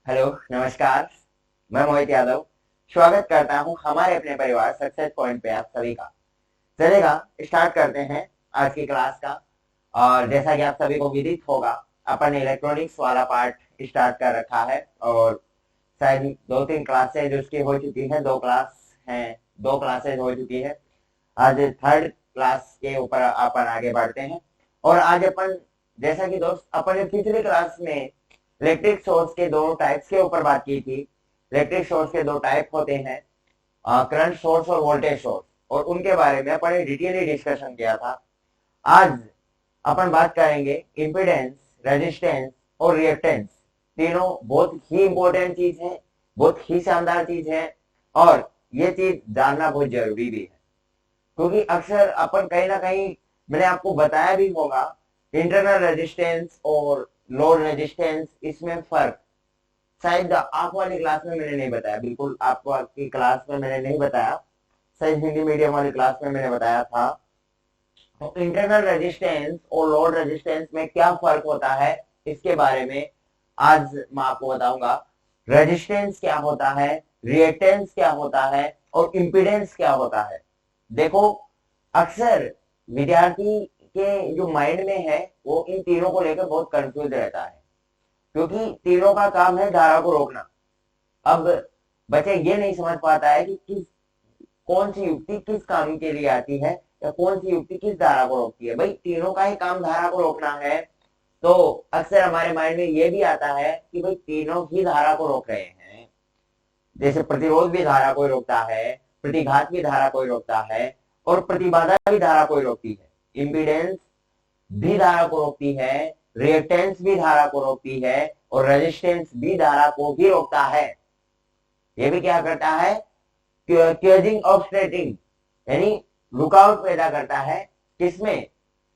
Hello, नमस्कार। मैं मोहित यादव स्वागत करता हूं हमारे अपने परिवार सक्सेस पॉइंट पे आप सभी का। चलेगा, स्टार्ट करते हैं आज की क्लास का। और जैसा कि आप सभी को विदित होगा, अपन ने इलेक्ट्रॉनिक्स वाला पार्ट स्टार्ट कर रखा है और शायद 2-3 क्लासेज उसकी हो चुकी है। दो क्लासेज हो चुकी है। आज थर्ड क्लास के ऊपर अपन आगे बढ़ते हैं। और आज अपन, जैसा कि दोस्त अपन ने पिछली क्लास में इलेक्ट्रिक सोर्स के दो टाइप्स के ऊपर बात की थी। इलेक्ट्रिक सोर्स के दो टाइप होते हैं, करंट सोर्स और वोल्टेज सोर्स, और उनके बारे में अपन ने डिटेली डिस्कशन किया था। आज अपन बात करेंगे इम्पीडेंस, रेजिस्टेंस और रिएक्टेंस। तीनों बहुत ही इंपॉर्टेंट चीज है, बहुत ही शानदार चीज है, और ये चीज जानना बहुत जरूरी भी है। क्योंकि अक्सर अपन कहीं ना कहीं, मैंने आपको बताया भी होगा, इंटरनल रेजिस्टेंस और लोड रेजिस्टेंस, इसमें फर्क शायद आप वाली क्लास में मैंने नहीं बताया। बिल्कुल आपको आपकी क्लास में मैंने नहीं बताया, शायद हिंदी मीडियम वाली क्लास में मैंने बताया था। तो इंटरनल रेजिस्टेंस और लोड रेजिस्टेंस में क्या फर्क होता है, इसके बारे में आज मैं आपको बताऊंगा। रेजिस्टेंस क्या होता है, रिएक्टेंस क्या होता है, और इम्पीडेंस क्या होता है। देखो, अक्सर विद्यार्थी के जो माइंड में है, वो इन तीनों को लेकर बहुत कंफ्यूज रहता है, क्योंकि तीनों का काम है धारा को रोकना। अब बच्चा ये नहीं समझ पाता है कि कौन सी युक्ति किस काम के लिए आती है, या कौन सी युक्ति किस धारा को रोकती है। भाई, तीनों का ही काम धारा को रोकना है। तो अक्सर हमारे माइंड में ये भी आता है कि भाई तीनों ही धारा को रोक रहे हैं। जैसे प्रतिरोध भी धारा को रोकता है, प्रतिघात भी धारा को रोकता है, और प्रतिबाधा भी धारा को रोकती है। इम्पीडेंस भी धारा को रोकती है, रिएक्टेंस भी धारा को रोकती है, और रेजिस्टेंस भी धारा को ही रोकता है। ये भी क्या करता है, क्योजिंग ऑब्स्ट्रेटिंग, यानी रुकावट पैदा करता है। किसमें?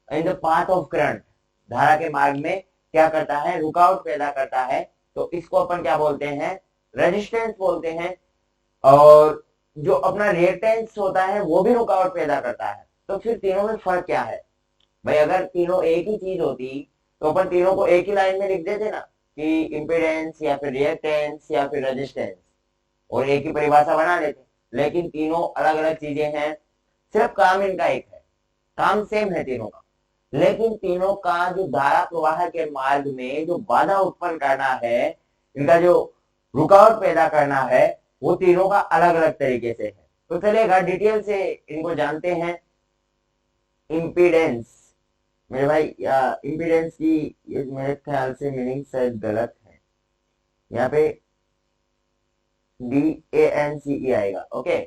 In the path of current, धारा के मार्ग में क्या करता है, रुकावट पैदा करता है। तो इसको अपन क्या बोलते हैं, रेजिस्टेंस बोलते हैं। और जो अपना रिएक्टेंस होता है, वो भी रुकावट पैदा करता है। तो फिर तीनों में फर्क क्या है भाई? अगर तीनों एक ही चीज होती तो अपन तीनों को एक ही लाइन में लिख देते ना, कि इम्पीडेंस या फिर रिएक्टेंस या फिर रेजिस्टेंस, और एक ही परिभाषा बना लेते। लेकिन तीनों अलग अलग चीजें हैं, सिर्फ काम इनका एक है, काम सेम है तीनों का। लेकिन तीनों का जो धारा प्रवाह के मार्ग में जो बाधा उत्पन्न करना है, इनका जो रुकावट पैदा करना है, वो तीनों का अलग अलग तरीके से है। तो चलेगा, डिटेल से इनको जानते हैं। इम्पीडेंस, मेरे भाई, इम्पीडेंस की ये मेरे ख्याल से मीनिंग शायद गलत है। यहाँ पे DANCE आएगा। ओके,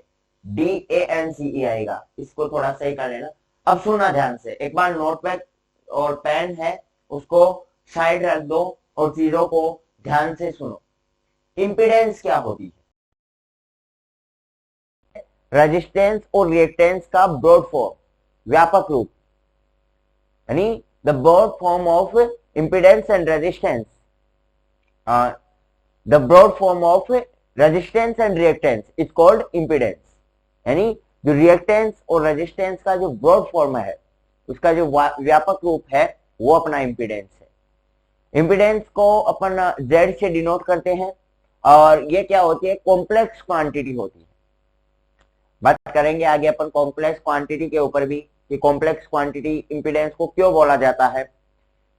DANCE आएगा, इसको थोड़ा सही कर लेना। अब सुनना ध्यान से, एक बार नोटपैड और पेन है उसको साइड रख दो और चीजों को ध्यान से सुनो। इम्पीडेंस क्या होती है? रेजिस्टेंस और रिएक्टेंस का ब्रॉड फॉर्म, व्यापक रूप, यानी the broad form of impedance and resistance, the broad form of resistance and reactance is called impedance. यानी जो रिएक्टेंस और रेजिस्टेंस का जो ब्रॉड फॉर्म है, उसका जो व्यापक रूप है, वो अपना इम्पीडेंस है। इम्पीडेंस को अपन Z से डिनोट करते हैं, और ये क्या होती है, कॉम्प्लेक्स क्वांटिटी होती है। बात करेंगे आगे अपन कॉम्प्लेक्स क्वांटिटी के ऊपर भी, कि कॉम्प्लेक्स क्वांटिटी इम्पीडेंस को क्यों बोला जाता है।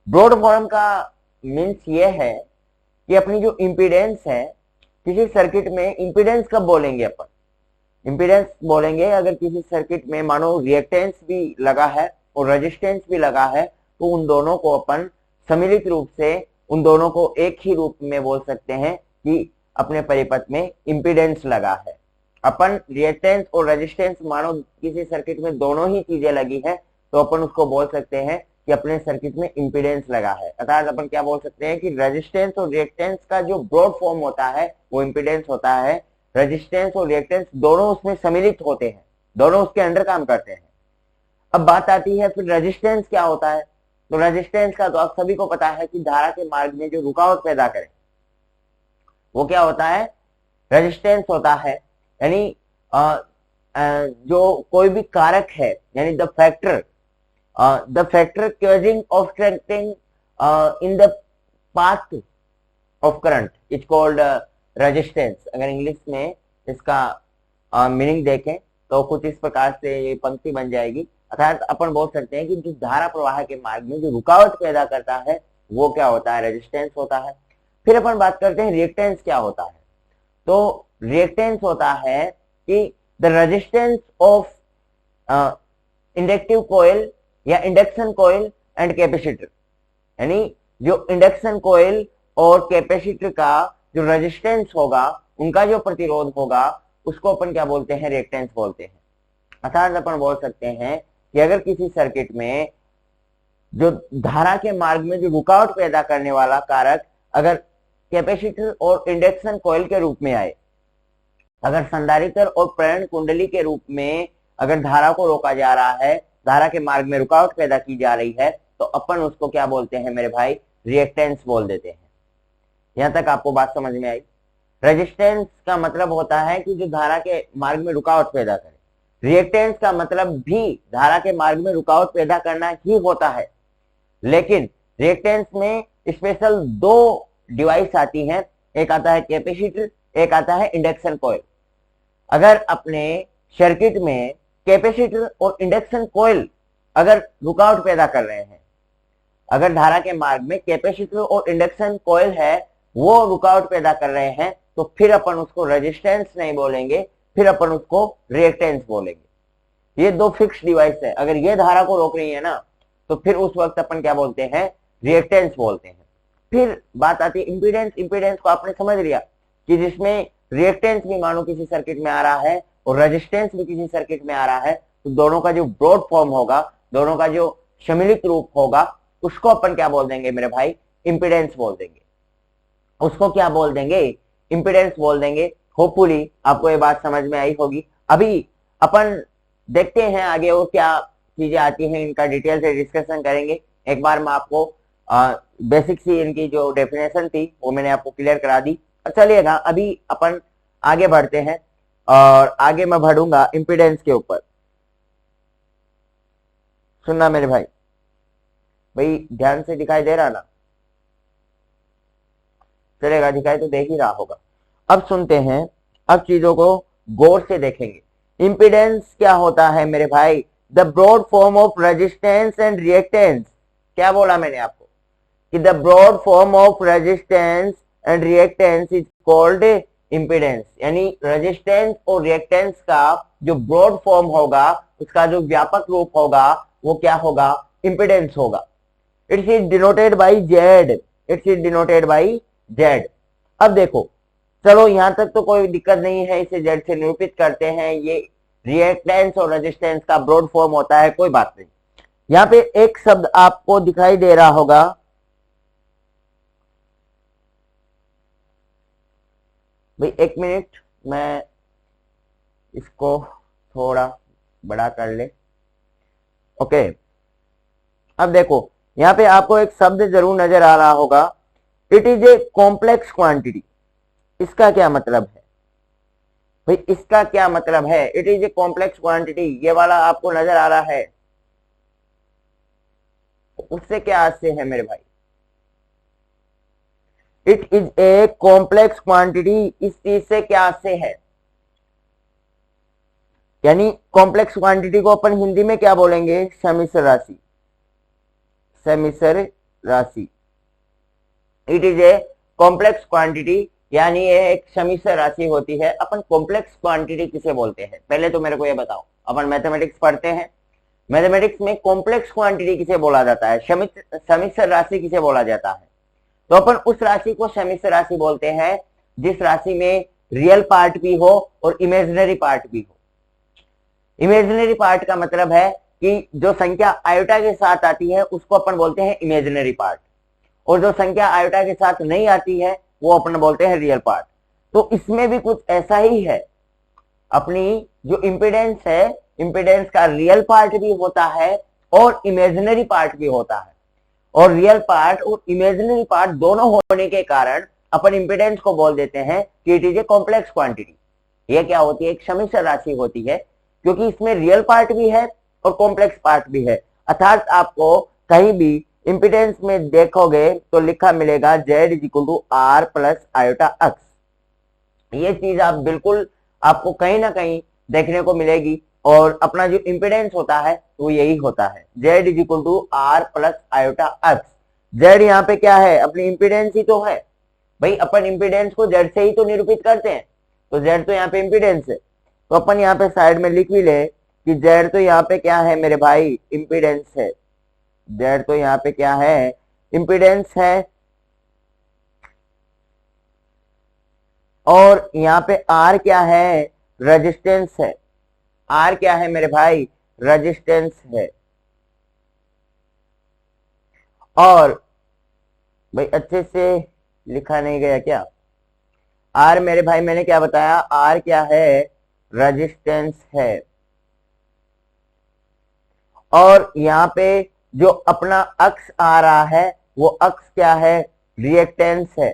ब्रॉड फॉर्म का मीन्स ये है कि अपनी जो इम्पीडेंस है, किसी सर्किट में इम्पीडेंस कब बोलेंगे अपन, इम्पीडेंस बोलेंगे अगर किसी सर्किट में मानो रिएक्टेंस भी लगा है और रेजिस्टेंस भी लगा है, तो उन दोनों को अपन सम्मिलित रूप से, उन दोनों को एक ही रूप में बोल सकते हैं कि अपने परिपथ में इम्पीडेंस लगा है। अपन रिएक्टेंस और रेजिस्टेंस मानो किसी सर्किट में दोनों ही चीजें लगी है, तो अपन उसको बोल सकते हैं कि अपने सर्किट में इम्पीडेंस लगा है। अर्थात अपन क्या बोल सकते हैं कि रेजिस्टेंस और रिएक्टेंस का जो ब्रॉड फॉर्म होता है, वो इम्पीडेंस होता है। रेजिस्टेंस और रिएक्टेंस दोनों उसमें सम्मिलित होते हैं, दोनों उसके अंडर काम करते हैं। अब बात आती है फिर रेजिस्टेंस क्या होता है। तो रेजिस्टेंस का तो आप सभी को पता है कि धारा के मार्ग में जो रुकावट पैदा करे, वो क्या होता है, रेजिस्टेंस होता है। यानी जो कोई भी कारक है, यानी the factor causing obstructing in the path of current is called resistance. अगर इंग्लिश में इसका मीनिंग देखें तो कुछ इस प्रकार से ये पंक्ति बन जाएगी, अर्थात अपन बोल सकते हैं कि जो धारा प्रवाह के मार्ग में जो रुकावट पैदा करता है वो क्या होता है, रेजिस्टेंस होता है। फिर अपन बात करते हैं रिएक्टेंस क्या होता है। तो रिएक्टेंस होता है कि the resistance of inductive coil या इंडक्शन कॉइल एंड कैपेसिटर, यानी जो इंडक्शन कॉइल और कैपेसिटर का जो रेजिस्टेंस होगा, उनका जो प्रतिरोध होगा, उसको अपन क्या बोलते हैं, रिएक्टेंस बोलते हैं। अर्थात अपन बोल सकते हैं कि अगर किसी सर्किट में जो धारा के मार्ग में जो रुकावट पैदा करने वाला कारक अगर कैपेसिटर और इंडक्शन कॉइल के रूप में आए, अगर संधारित्र और प्रेरण कुंडली के रूप में अगर धारा को रोका जा रहा है, धारा के मार्ग में रुकावट पैदा की जा रही है, तो अपन उसको क्या बोलते हैं मेरे भाई, रिएक्टेंस बोल देते हैं। यहां तक आपको बात समझ में आई। रेजिस्टेंस का मतलब होता है कि जो धारा के मार्ग में रुकावट पैदा करे। रिएक्टेंस का मतलब भी धारा के मार्ग में रुकावट पैदा करना ही होता है, लेकिन रिएक्टेंस में स्पेशल दो डिवाइस आती हैं, एक आता है कैपेसिटर, एक आता है इंडक्शन कॉइल। अगर अपने सर्किट में कैपेसिटर और इंडक्शन कॉइल अगर रुकावट पैदा कर रहे हैं, अगर धारा के मार्ग में कैपेसिटर और इंडक्शन कॉइल है वो रुकावट पैदा कर रहे हैं, तो फिर अपन उसको रेजिस्टेंस नहीं बोलेंगे, फिर अपन उसको रिएक्टेंस बोलेंगे। ये दो फिक्स डिवाइस है, अगर ये धारा को रोक रही है ना, तो फिर उस वक्त अपन क्या बोलते हैं, रिएक्टेंस बोलते हैं। फिर बात आती है इंपीडेंस। इंपीडेंस को आपने समझ लिया कि जिसमें रिएक्टेंस भी मानो किसी सर्किट में आ रहा है और रेजिस्टेंस भी किसी सर्किट में आ रहा है, तो दोनों का जो ब्रॉड फॉर्म होगा, दोनों का जो सम्मिलित रूप होगा, उसको अपन क्या बोल देंगे मेरे भाई, इंपीडेंस बोल देंगे। उसको क्या बोल देंगे, इंपीडेंस बोल देंगे। होपफुली आपको ये बात समझ में आई होगी। अभी अपन देखते हैं आगे और क्या चीजें आती हैं, इनका डिटेल से डिस्कशन करेंगे। एक बार मैं आपको बेसिक सी इनकी जो डेफिनेशन थी वो मैंने आपको क्लियर करा दी। चलिएगा अभी अपन आगे बढ़ते हैं और आगे मैं बढ़ूंगा इंपीडेंस के ऊपर। सुनना मेरे भाई, भाई ध्यान से दिखाई दे रहा ना, चलेगा, दिखाई तो देख ही रहा होगा। अब सुनते हैं, अब चीजों को गौर से देखेंगे। इंपीडेंस क्या होता है मेरे भाई, the broad form of resistance and reactance. क्या बोला मैंने आपको कि the broad form of resistance and reactance is called impedance, यानी रेजिस्टेंस और रिएक्टेंस का जो ब्रॉड फॉर्म होगा, उसका जो व्यापक रूप होगा, वो क्या होगा, इंपीडेंस होगा। It's is denoted by Z, it's is denoted by Z. अब देखो, चलो यहां तक तो कोई दिक्कत नहीं है, इसे जेड से निरूपित करते हैं। ये रिएक्टेंस और रेजिस्टेंस का ब्रॉड फॉर्म होता है, कोई बात नहीं। यहां पे एक शब्द आपको दिखाई दे रहा होगा, भाई एक मिनट, मैं इसको थोड़ा बड़ा कर ले। ओके, अब देखो यहां पे आपको एक शब्द जरूर नजर आ रहा होगा, it is a complex quantity. इसका क्या मतलब है भाई, इसका क्या मतलब है, it is a complex quantity, ये वाला आपको नजर आ रहा है, उससे क्या आशय है मेरे भाई, it is a complex quantity, इस चीज से क्या आशय है, यानी कॉम्प्लेक्स क्वांटिटी को अपन हिंदी में क्या बोलेंगे, सम्मिश्र राशि, सम्मिश्र राशि। It is a complex quantity, यानी ये एक सम्मिश्र राशि होती है। अपन कॉम्प्लेक्स क्वांटिटी किसे बोलते हैं, पहले तो मेरे को ये बताओ। अपन मैथमेटिक्स पढ़ते हैं, मैथमेटिक्स में कॉम्प्लेक्स क्वांटिटी किसे बोला जाता है, सम्मिश्र राशि किसे बोला जाता है। तो अपन उस राशि को सम्मिश्र राशि बोलते हैं जिस राशि में रियल पार्ट भी हो और इमेजिनरी पार्ट भी हो। इमेजिनरी पार्ट का मतलब है कि जो संख्या आयोटा के साथ आती है उसको अपन बोलते हैं इमेजिनरी पार्ट, और जो संख्या आयोटा के साथ नहीं आती है वो अपन बोलते हैं रियल पार्ट। तो इसमें भी कुछ ऐसा ही है, अपनी जो इंपीडेंस है, इंपीडेंस का रियल पार्ट भी होता है और इमेजिनरी पार्ट भी होता है, और रियल पार्ट और इमेजिनरी पार्ट दोनों होने के कारण अपन इंपीडेंस को बोल देते हैं कि it is a complex quantity. ये क्या होती है, एक सम्मिश्र राशि होती है, क्योंकि इसमें रियल पार्ट भी है और कॉम्प्लेक्स पार्ट भी है। अर्थात आपको कहीं भी इंपिडेंस में देखोगे तो लिखा मिलेगा Z is equal to R plus iota X. ये चीज आप बिल्कुल आपको कहीं ना कहीं देखने को मिलेगी, और अपना जो इंपिडेंस होता है वो यही होता है, Z is equal to R plus iota x. Z यहाँ पे क्या है, अपनी इंपिडेंस ही तो है भाई, अपन इंपिडेंस को Z से ही तो निरूपित करते हैं, तो Z तो यहाँ पे इंपिडेंस है, तो अपन यहाँ पे साइड में लिख भी ले कि Z तो यहाँ पे क्या है मेरे भाई, इंपिडेंस है। Z तो यहाँ पे क्या है, इंपिडेंस है। और यहाँ पे R क्या है, रेजिस्टेंस है। R क्या है मेरे भाई, रेजिस्टेंस है। और भाई अच्छे से लिखा नहीं गया क्या, R मेरे भाई मैंने क्या बताया, R क्या है, रेजिस्टेंस है। और यहाँ पे जो अपना अक्स आ रहा है वो अक्स क्या है, रिएक्टेंस है।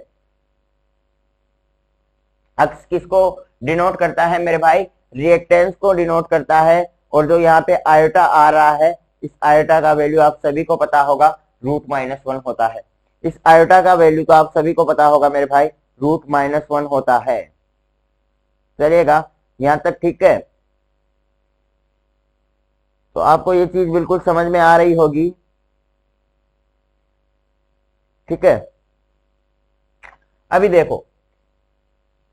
अक्स किसको डिनोट करता है मेरे भाई, रिएक्टेंस को डिनोट करता है। और जो यहाँ पे आयोटा आ रहा है, इस आयोटा का वैल्यू आप सभी को पता होगा, √-1 होता है। इस आयोटा का वैल्यू तो आप सभी को पता होगा मेरे भाई, √-1 होता है। चलिएगा यहां तक ठीक है, तो आपको ये चीज बिल्कुल समझ में आ रही होगी, ठीक है। अभी देखो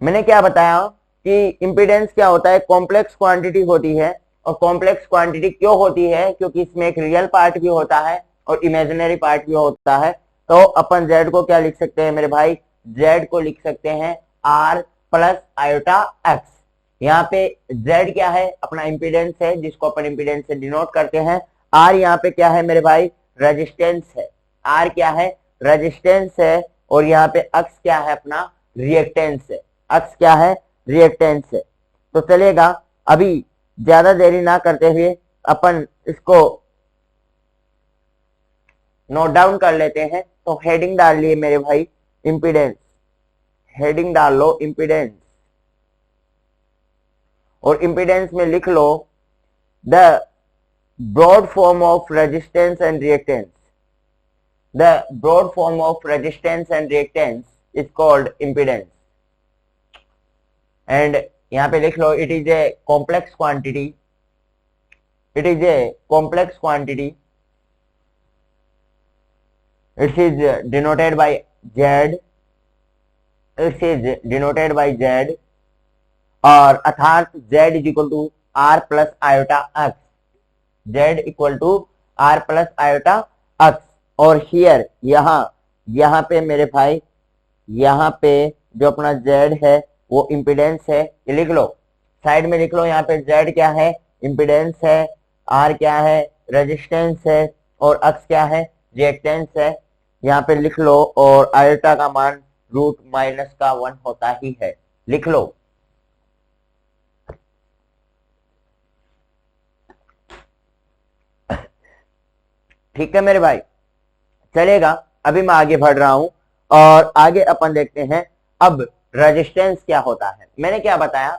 मैंने क्या बताया कि इंपीडेंस क्या होता है, कॉम्प्लेक्स क्वांटिटी होती है। और कॉम्प्लेक्स क्वांटिटी क्यों होती है, क्योंकि इसमें एक रियल पार्ट भी होता है और इमेजिनरी पार्ट भी होता है। तो अपन Z को क्या लिख सकते हैं मेरे भाई, Z को लिख सकते हैं R प्लस आयोटा एक्स। यहाँ पे Z क्या है, अपना इंपीडेंस है जिसको अपन इंपीडेंस से डिनोट करते हैं। R यहाँ पे क्या है मेरे भाई, रेजिस्टेंस है। R क्या है, रेजिस्टेंस है। और यहाँ पे अक्स क्या है, अपना रिएक्टेंस है। अक्स क्या है, रिएक्टेंस है। तो चलेगा, अभी ज्यादा देरी ना करते हुए अपन इसको नोट डाउन कर लेते हैं। तो हेडिंग डाल लिए मेरे भाई, इंपीडेंस, हेडिंग डाल लो इंपीडेंस। और इंपीडेंस में लिख लो the broad form of resistance and reactance. The broad form of resistance and reactance is called impedance. And यहां पे लिख लो, it is a complex quantity, it is a complex quantity, it is denoted by Z, it is denoted by Z, और अर्थात Z is equal to R plus iota x, Z equal to R plus iota x। और here यहाँ पे मेरे भाई, यहाँ पे जो अपना Z है वो इम्पिडेंस है, ये लिख लो, साइड में लिख लो। यहाँ पे Z क्या है, इम्पिडेंस है, R क्या है, रेजिस्टेंस है, और x क्या है, रिएक्टेंस है। यहाँ पे लिख लो, और आयोटा का मान √-1 होता ही है, लिख लो। ठीक है मेरे भाई, चलेगा। अभी मैं आगे बढ़ रहा हूं और आगे अपन देखते हैं अब रेजिस्टेंस क्या होता है। मैंने क्या बताया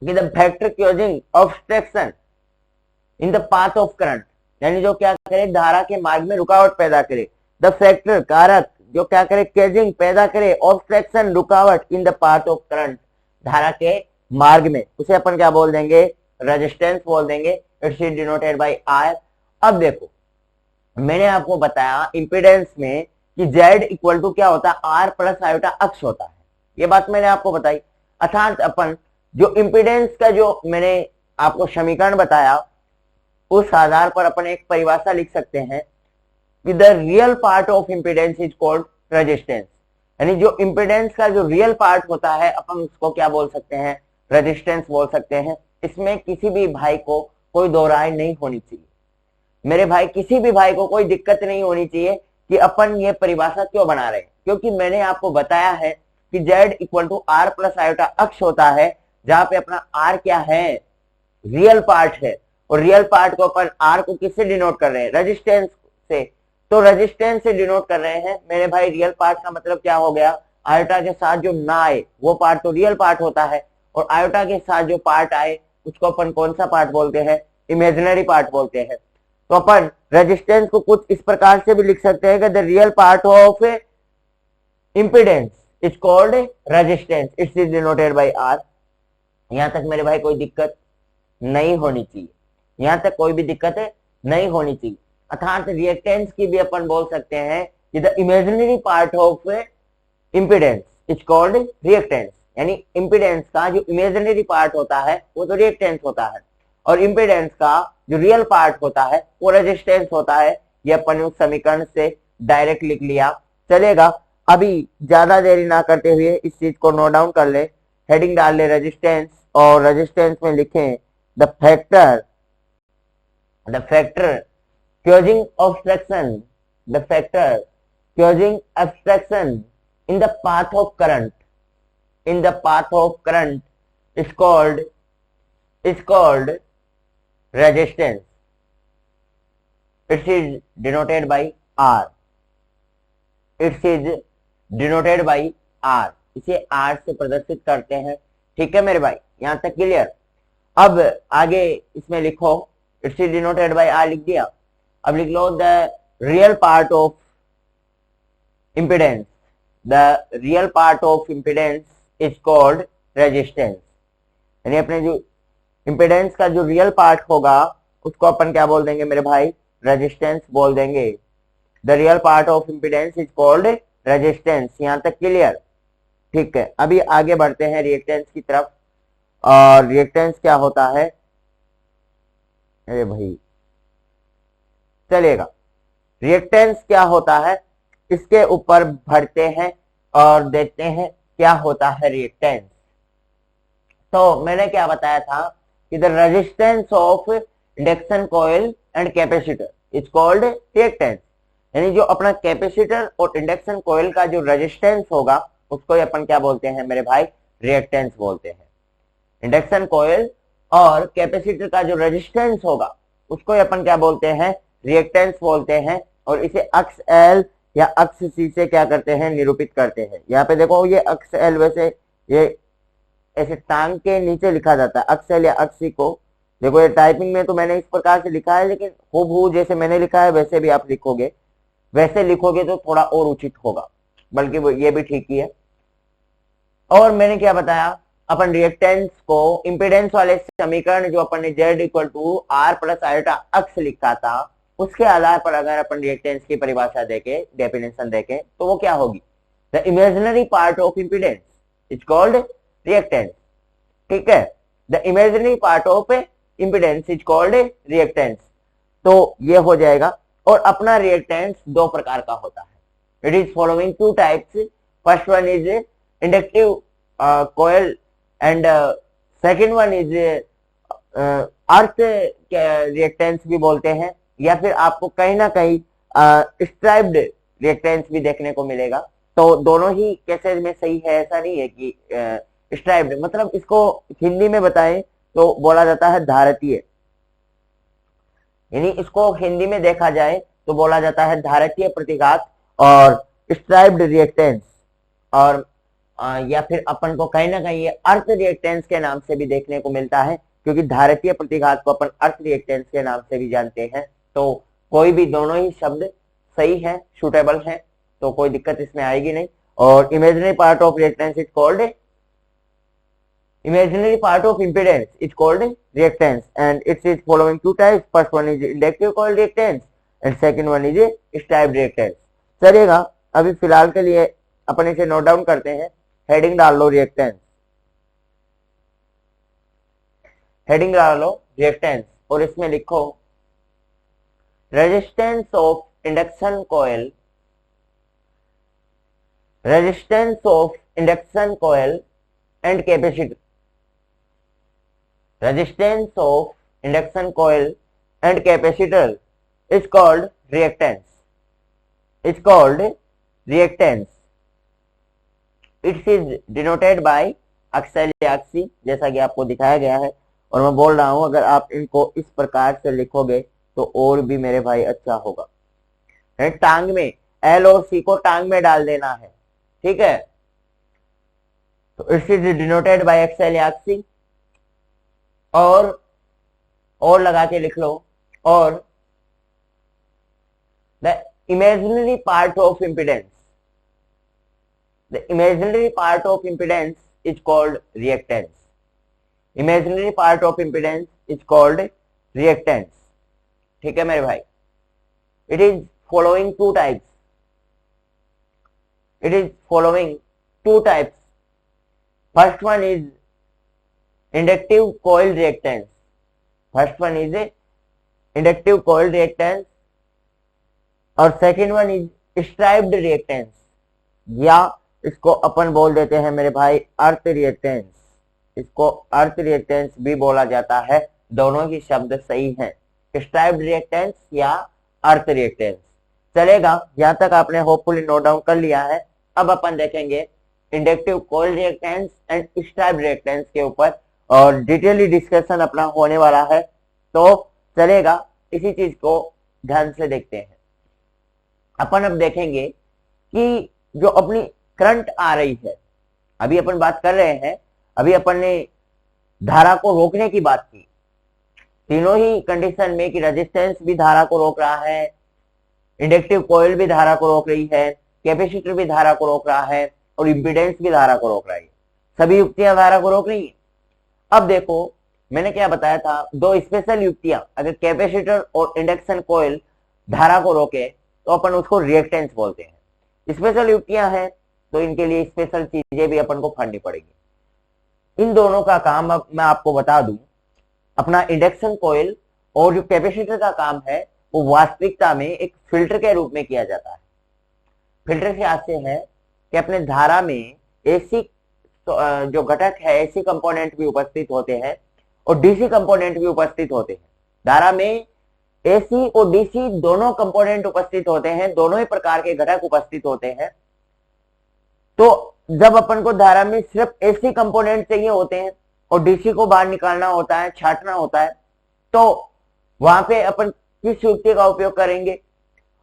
कि the factor causing obstruction in the path of current, यानी जो क्या करे, धारा के मार्ग में रुकावट पैदा करे। द फैक्टर, कारक, जो क्या करे, केजिंग पैदा करे, ऑब्स्ट्रक्शन, रुकावट, in the path of current, धारा के मार्ग में, उसे अपन क्या बोल देंगे, रेजिस्टेंस बोल देंगे। It's denoted by R। अब देखो मैंने आपको बताया इंपीडेंस में कि Z इक्वल टू क्या होता है, R प्लस आयोटा अक्स होता है, ये बात मैंने आपको बताई। अर्थात अपन जो इंपीडेंस का जो मैंने आपको समीकरण बताया, उस आधार पर अपन एक परिभाषा लिख सकते हैं कि the real part of impedance is called resistance. यानी जो इंपीडेंस का जो रियल पार्ट होता है अपन उसको क्या बोल सकते हैं, रेजिस्टेंस बोल सकते हैं। इसमें किसी भी भाई को कोई दो राय नहीं होनी चाहिए मेरे भाई, किसी भी भाई को कोई दिक्कत नहीं होनी चाहिए कि अपन ये परिभाषा क्यों बना रहे हैं, क्योंकि मैंने आपको बताया है कि Z equal to R plus iota X होता है, जहां पे अपना R क्या है, रियल पार्ट है। और रियल पार्ट को अपन R को किससे डिनोट कर रहे हैं, रेजिस्टेंस से। तो रेजिस्टेंस से डिनोट कर रहे हैं मेरे भाई। रियल पार्ट का मतलब क्या हो गया, आयोटा के साथ जो ना आए वो पार्ट तो रियल पार्ट होता है, और आयोटा के साथ जो पार्ट आए उसको अपन कौन सा पार्ट बोलते हैं, इमेजिनरी पार्ट बोलते हैं। तो अपन रेजिस्टेंस को कुछ इस प्रकार से भी लिख सकते हैं कि the real part of impedance is called resistance, its is denoted by R. यहां तक मेरे भाई कोई दिक्कत नहीं होनी चाहिए, यहां तक कोई भी दिक्कत नहीं होनी चाहिए। अर्थात रिएक्टेंस की भी अपन बोल सकते हैं कि the imaginary part of impedance is called reactance, यानी इम्पीडेंस का जो इमेजिनरी पार्ट होता है वो तो रिएक्टेंस होता है, और इम्पीडेंस का जो रियल पार्ट होता है वो रेजिस्टेंस होता है। ये अपन उस समीकरण से डायरेक्ट लिख लिया, चलेगा। अभी ज्यादा देरी ना करते हुए इस चीज को नोट डाउन कर ले, हेडिंग डाल ले रेजिस्टेंस, और रेजिस्टेंस में लिखें the factor causing obstruction, the factor causing obstruction in the path of current, is called resistance. It is denoted by R. इसे R से प्रदर्शित करते हैं। ठीक है मेरे भाई, यहां तक क्लियर। अब आगे इसमें लिखो, इट्स डिनोटेड बाय R लिख दिया। अब लिख लो the real part of impedance, is called resistance. यानी अपने जो इम्पीडेंस का जो रियल पार्ट होगा उसको अपन क्या बोल देंगे मेरे भाई, रेजिस्टेंस बोल देंगे। The real part of impedance is called resistance. यहां तक क्लियर? ठीक है, अभी आगे बढ़ते हैं रिएक्टेंस की तरफ। और रिएक्टेंस क्या होता है, अरे भाई चलेगा, रिएक्टेंस क्या होता है इसके ऊपर बढ़ते हैं और देखते हैं क्या होता है रिएक्टेंस। तो मैंने क्या बताया था कि the resistance of induction coil and capacitor is called reactance. यानी जो अपना कैपेसिटर और इंडक्शन कॉइल का जो रेजिस्टेंस होगा उसको अपन क्या बोलते हैं मेरे भाई, रिएक्टेंस बोलते हैं। इंडक्शन कॉइल और कैपेसिटर का जो रेजिस्टेंस होगा उसको अपन क्या बोलते हैं, रिएक्टेंस बोलते हैं। और इसे अक्स एल या अक्स सी से क्या करते हैं, निरूपित करते हैं। यहाँ पे देखो ये अक्स एल, वैसे ये ऐसे टांग के नीचे लिखा जाता है अक्स एल या अक्स सी को। देखो ये टाइपिंग में तो मैंने इस प्रकार से लिखा है, लेकिन हूबहू जैसे मैंने लिखा है वैसे भी आप लिखोगे, वैसे लिखोगे तो थोड़ा और उचित होगा, बल्कि ये भी ठीक ही है। और मैंने क्या बताया, अपन रिएक्टेंस को इम्पीडेंस वाले समीकरण जो अपन ने Z equal to R plus iota X लिखा था उसके आधार पर अगर अपन रिएक्टेंस की परिभाषा देके, डेफिनेशन देके, तो वो क्या होगी, the imaginary part of impedance is called reactance. ठीक है, the imaginary part of impedance is called reactance. तो ये हो जाएगा। और अपना रिएक्टेंस दो प्रकार का होता है, it is following two types. First one is inductive coil and second one is earth reactance भी बोलते हैं, या फिर आपको कहीं ना कहीं स्ट्राइप्ड रिएक्टेंस भी देखने को मिलेगा। तो दोनों ही केसेस में सही है, ऐसा नहीं है कि स्ट्राइप्ड मतलब इसको हिंदी में बताएं तो बोला जाता है धारतीय, यानी इसको हिंदी में देखा जाए तो बोला जाता है धारतीय प्रतिघात और स्ट्राइप्ड रिएक्टेंस। और या फिर अपन को कहीं ना कहीं ये अर्थ रिएक्टेंस के नाम से भी देखने को मिलता है, क्योंकि धारतीय प्रतिघात को अपन अर्थ रिएक्टेंस के नाम से भी जानते हैं। तो कोई भी दोनों ही शब्द सही है, सुटेबल है, तो कोई दिक्कत इसमें आएगी नहीं। और imaginary part of reactance is called imaginary part of impedance is called reactance, and it is following two types. First one is inductive coil reactance and second one is striped reactance. चलेगा, अभी फिलहाल के लिए अपन इसे note down करते हैं। Heading डाल लो reactance, heading डाल लो रिएक्टेंस, और इसमें लिखो resistance of induction coil, resistance of induction coil and capacitor, resistance of induction coil and capacitor is called reactance, is called reactance. It is denoted by अक्सर या अक्सी, जैसा कि आपको दिखाया गया है। और मैं बोल रहा हूं अगर आप इनको इस प्रकार से लिखोगे तो और भी मेरे भाई अच्छा होगा। टांग में एल और सी को टांग में डाल देना है, ठीक है। तो it is denoted by XL या अक्सी, और लगा के लिख लो, और the imaginary part of impedance. The imaginary part of impedance is called reactance. Imaginary part of impedance is called reactance. ठीक है मेरे भाई. It is following two types. It is following two types. First one is inductive coil reactance. First one is inductive coil reactance और second one is striped reactance, या इसको अपन बोल देते हैं मेरे भाई अर्थ रिएक्टेंस. इसको अर्थ रिएक्टेंस भी बोला जाता है. दोनों ही शब्द सही हैं, स्ट्राइप्ड रिएक्टेंस या अर्थ रिएक्टेंस. चलेगा, यहां तक आपने होपफुली नोट डाउन कर लिया है. अब अपन देखेंगे inductive coil reactance and striped reactance के ऊपर और डिटेली डिस्कशन अपना होने वाला है. तो चलेगा, इसी चीज को ध्यान से देखते हैं. अपन अब देखेंगे कि जो अपनी करंट आ रही है, अभी अपन बात कर रहे हैं, अभी अपन ने धारा को रोकने की बात की. तीनों ही कंडीशन में कि रेजिस्टेंस भी धारा को रोक रहा है, इंडक्टिव कॉइल भी धारा को रोक रही है, कैपेसिटर भी धारा को रोक रहा है और इंपीडेंस भी धारा को रोक रही है. सभी युक्तियां धारा को रोक रही है. अब देखो मैंने क्या बताया था, दो स्पेशल युक्तियां. अगर कैपेसिटर और इंडक्शन कॉइल धारा को रोके तो अपन उसको रिएक्टेंस बोलते हैं. स्पेशल युक्तियां हैं तो इनके लिए स्पेशल चीजें भी अपन को पढ़नी पड़ेगी. इन दोनों का काम अब मैं आपको बता दूं. अपना इंडक्शन कॉइल और जो कैपेसिटर का काम है वो वास्तविकता में एक फिल्टर के रूप में किया जाता है. फिल्टर से आते हैं कि अपने धारा में एसी जो घटक है, एसी कंपोनेंट भी उपस्थित होते हैं और डीसी कंपोनेंट भी उपस्थित होते हैं. धारा में एसी और डीसी दोनों कंपोनेंट उपस्थित होते हैं, दोनों ही प्रकार के घटक उपस्थित होते हैं. तो जब अपन को धारा में सिर्फ एसी कंपोनेंट चाहिए होते हैं और डीसी को बाहर निकालना होता है, छांटना होता है, तो वहां पे अपन किस युक्ति का उपयोग करेंगे.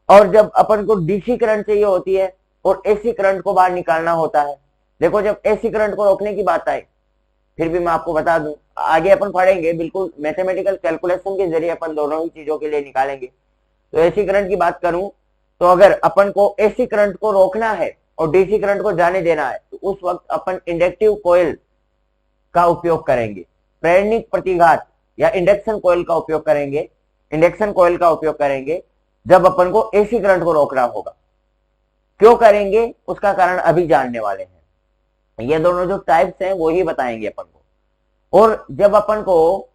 और जब अपन को डीसी करंट चाहिए होती है और एसी करंट को बाहर निकालना होता है. देखो जब एसी करंट को रोकने की बात आई, फिर भी मैं आपको बता दूं, आगे अपन पढ़ेंगे, बिल्कुल मैथमेटिकल कैलकुलेशन के जरिए अपन दोनों ही चीजों के लिए निकालेंगे. तो एसी करंट की बात करूं तो अगर अपन को एसी करंट को रोकना है और डीसी करंट को जाने देना है तो उस वक्त अपन इंडक्टिव कॉइल का उपयोग करेंगे, प्रेरणिक प्रतिघात या इंडक्शन कॉइल का उपयोग करेंगे. इंडक्शन कॉइल का उपयोग करेंगे जब अपन को एसी करंट को रोकना होगा. क्यों करेंगे उसका कारण अभी जानने वाले हैं. ये दोनों जो टाइप्स हैं वो ही बताएंगे अपन को. और जब अपन को